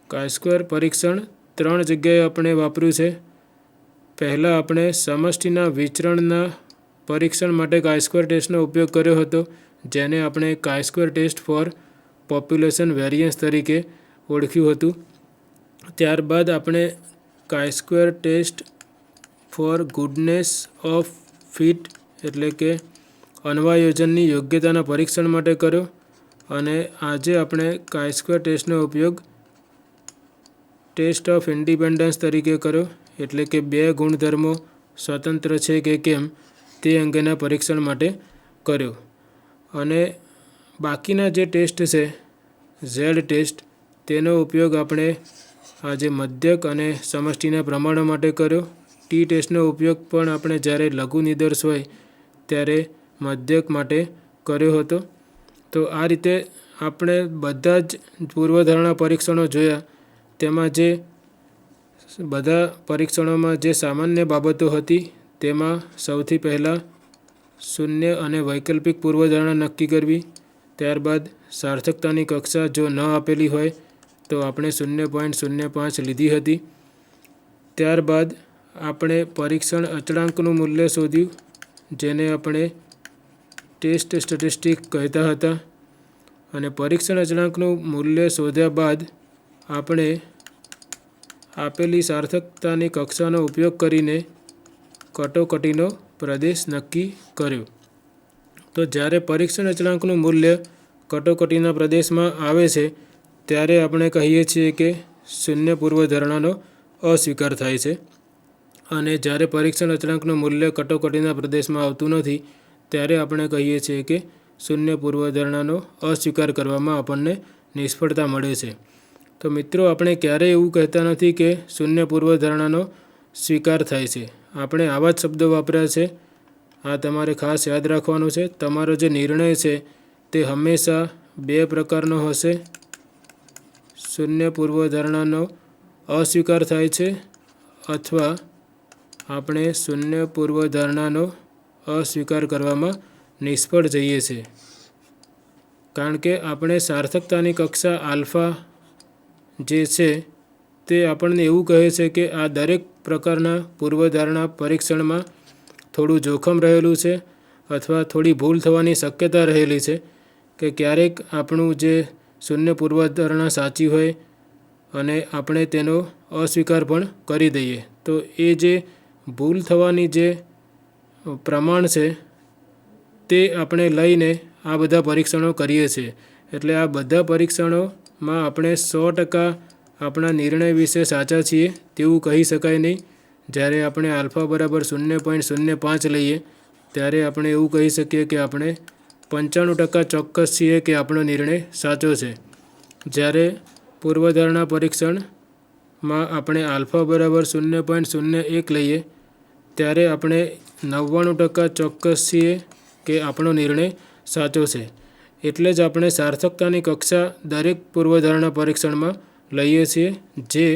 chi-square પરીક્ષણ 3 જગ્યાએ આપણે વાપર્યું છે. પહેલાં આપણે સમષ્ટિના વિચરણના પરીક્ષણ માટે chi-square ટેસ્ટનો ઉપયોગ કર્યો હતો, જેને આપણે chi-square test four population variance તરીકે ઓળખ્યું હતું. ત્યારબાદ આપણે chi-square test for goodness of fit એટલે કે અન્વયોજનની યોગ્યતાના પરીક્ષણ માટે કર્યો. અને આજે આપણે chi-square ટેસ્ટનો ઉપયોગ ટેસ્ટ ઓફ ઇન્ડિપેન્ડન્સ તરીકે કર્યો. એટલે કે બે ગુણધર્મો સ્વતંત્ર છે કે કેમ તે અંગેના પરીક્ષણ માટે કર્યો. અને બાકીના જે ટેસ્ટ છે ઝેડ ટેસ્ટ તેનો ઉપયોગ આપણે આજે મધ્યક અને સમષ્ટિના પ્રમાણો માટે કર્યો. ટી ટેસ્ટનો ઉપયોગ પણ આપણે જ્યારે લઘુ નિદર્શ હોય ત્યારે મધ્યક માટે કર્યો હતો. તો આ રીતે આપણે બધા જ પૂર્વધારણા પરીક્ષણો જોયા. તેમાં જે બધા પરીક્ષણોમાં જે સામાન્ય બાબતો હતી તેમાં સૌથી પહેલાં શૂન્ય અને વૈકલ્પિક પૂર્વધારણા નક્કી કરવી. ત્યારબાદ સાર્થકતાની કક્ષા જો ન આપેલી હોય તો આપણે 0.05 લીધી હતી. ત્યારબાદ આપણે પરીક્ષણ અચળાંકનું મૂલ્ય શોધ્યું, જેને આપણે ટેસ્ટ સ્ટેટિસ્ટિક કહેતા હતા. અને પરીક્ષણ અચળાંકનું મૂલ્ય શોધ્યા બાદ આપણે આપેલી સાર્થકતાની કક્ષાનો ઉપયોગ કરીને કટોકટીનો પ્રદેશ નક્કી કર્યો. તો જ્યારે પરીક્ષણ અચળાંકનું મૂલ્ય કટોકટીના પ્રદેશમાં આવે છે ત્યારે આપણે કહીએ છીએ કે શૂન્ય પૂર્વધારણાનો અસ્વીકાર થાય છે. અને જ્યારે પરીક્ષણ અચળાંકનું મૂલ્ય કટોકટીના પ્રદેશમાં આવતું નથી ત્યારે આપણે કહીએ છીએ કે શૂન્ય પૂર્વધારણાનો અસ્વીકાર કરવામાં આપણને નિષ્ફળતા મળે છે. તો મિત્રો, આપણે ક્યારેય એવું કહેતા નથી કે શૂન્ય પૂર્વધારણાનો સ્વીકાર થાય છે. આપણે આવા જ શબ્દો વાપર્યા છે. આ તમારે ખાસ યાદ રાખવાનું છે. તમારો જે નિર્ણય છે તે હંમેશા બે પ્રકારનો હશે: શૂન્ય પૂર્વધારણાનો અસ્વીકાર થાય છે અથવા આપણે શૂન્ય પૂર્વધારણાનો અસ્વીકાર કરવામાં નિષ્ફળ જઈએ છીએ. કારણ કે આપણે સાર્થકતાની કક્ષા આલ્ફા જે છે તે આપણને એવું કહે છે કે આ દરેક પ્રકારના પૂર્વધારણા પરીક્ષણમાં થોડું જોખમ રહેલું છે અથવા થોડી ભૂલ થવાની શક્યતા રહેલી છે કે ક્યારેક આપણું જે શૂન્ય પૂર્વધારણા સાચી હોય અને આપણે તેનો અસ્વીકાર પણ કરી દઈએ. તો એ જે ભૂલ થવાની જે પ્રમાણ છે તે આપણે લઈને આ બધા પરીક્ષણો કરીએ છીએ. એટલે આ બધા પરીક્ષણોમાં આપણે 100% આપણા નિર્ણય વિશે સાચા છીએ તેવું કહી શકાય નહીં. જ્યારે આપણે આલ્ફા બરાબર 0.05 લઈએ ત્યારે આપણે એવું કહી શકીએ કે આપણે 95% ચોક્કસ છીએ કે આપણો નિર્ણય સાચો છે. જ્યારે પૂર્વધારણા પરીક્ષણમાં આપણે આલ્ફા બરાબર 0.01 લઈએ ત્યારે આપણે 99% ચોક્કસ છીએ કે આપણો નિર્ણય સાચો છે. એટલે જ આપણે સાર્થકતાની કક્ષા દરેક પૂર્વધારણા પરીક્ષણમાં લઈએ છીએ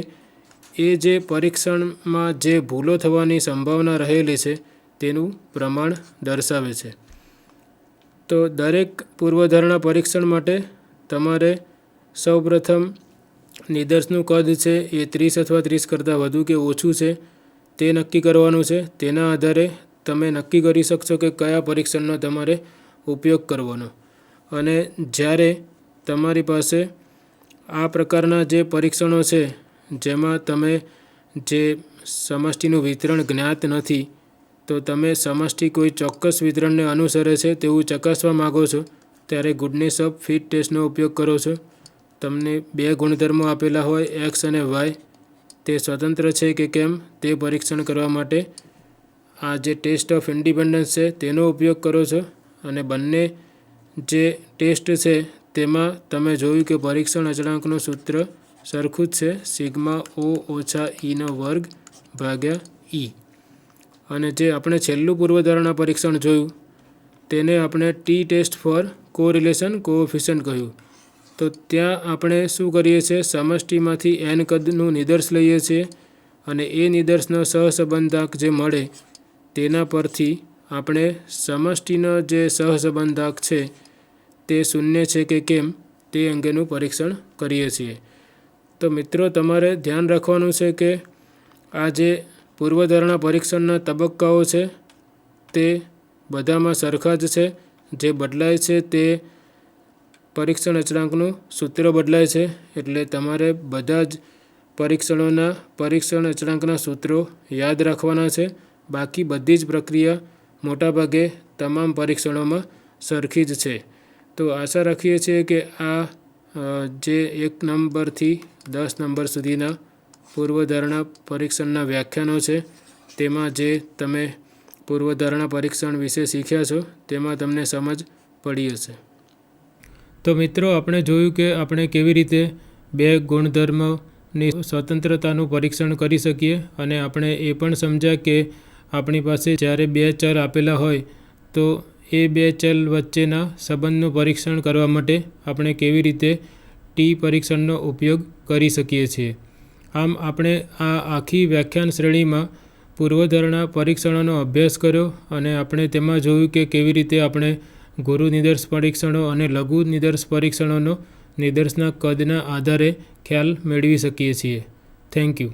જે પરીક્ષણમાં જે ભૂલો થવાની સંભાવના રહેલી છે તેનું પ્રમાણ દર્શાવે છે. તો દરેક પૂર્વધારણા પરીક્ષણ માટે તમારે સૌપ્રથમ નિદર્શનું કદ છે એ 30 અથવા 30 કરતાં વધુ કે ઓછું છે તે નક્કી કરવાનું છે. તેના આધારે તમે નક્કી કરી શકશો કે કયા પરીક્ષણનો તમારે ઉપયોગ કરવાનો. અને જ્યારે તમારી પાસે આ પ્રકારના જે પરીક્ષણો છે જેમાં તમે જે સમષ્ટિનું વિતરણ જ્ઞાત નથી તો તમે સમષ્ટિ કોઈ ચોક્કસ વિતરણને અનુસરે છે તેવું ચકાસવા માગો છો ત્યારે ગુડનેસ ઓફ ફિટ ટેસ્ટનો ઉપયોગ કરો છો. તમને 2 ગુણધર્મો આપેલા હોય x અને y, તે સ્વતંત્ર છે કે કેમ તે પરીક્ષણ કરવા માટે આ જે ટેસ્ટ ઓફ ઇન્ડિપેન્ડન્સ છે તેનો ઉપયોગ કરો છો. અને બંને જે ટેસ્ટ છે તેમાં તમે જોયું કે પરીક્ષણ અચળાંકનું સૂત્ર સરખું જ છે, સિગ્મા O - E નો વર્ગ ભાગ્યા E. અને જે આપણે છેલ્લું પૂર્વધારણા પરીક્ષણ જોયું તેને આપણે T test for correlation coefficient કહ્યું. તો ત્યાં આપણે શું કરીએ છીએ, સમષ્ટિમાંથી n કદનું નિદર્શ લઈએ છીએ અને એ નિદર્શનો સહસંબંધાંક જે મળે તેના પરથી આપણે સમષ્ટિનો જે સહસંબંધાંક છે તે શૂન્ય છે કે કેમ તે અંગેનું પરીક્ષણ કરીએ છીએ. તો મિત્રો તમારે ધ્યાન રાખવાનું છે કે આ જે પૂર્વધારણા પરીક્ષણના તબક્કાઓ છે તે બધામાં સરખા જ છે. જે બદલાય છે તે પરીક્ષણ અચળાંકનું સૂત્ર બદલાય છે. એટલે તમારે બધા જ પરીક્ષણોના પરીક્ષણ અચળાંકના સૂત્રો યાદ રાખવાના છે. બાકી બધી જ પ્રક્રિયા મોટાભાગે તમામ પરીક્ષણોમાં સરખી જ છે. તો આશા રાખીએ છીએ કે આ જે 1 નંબરથી 10 નંબર સુધીના પૂર્વધારણા પરીક્ષણના વ્યાખ્યાનો છે તેમાં જે તમે પૂર્વધારણા પરીક્ષણ વિશે શીખ્યા છો તેમાં તમને સમજ પડી હશે. તો મિત્રો આપણે જોયું કે આપણે કેવી રીતે 2 ગુણધર્મની સ્વતંત્રતાનું પરીક્ષણ કરી શકીએ અને આપણે એ પણ સમજ્યા કે આપણી પાસે જ્યારે 2 ચલ આપેલા હોય તો એ 2 ચલ વચ્ચેના સંબંધનું પરીક્ષણ કરવા માટે આપણે કેવી રીતે ટી પરીક્ષણનો ઉપયોગ કરી શકીએ છીએ. આમ આપણે આ આખી વ્યાખ્યાન શ્રેણીમાં પૂર્વધારણા પરીક્ષણોનો અભ્યાસ કર્યો અને આપણે તેમાં જોયું કે કેવી રીતે આપણે ગુરુ નિદર્શ પરીક્ષણો અને લઘુ નિદર્શ પરીક્ષણોનો નિદર્શના કદના આધારે ખ્યાલ મેળવી શકીએ છીએ. Thank you.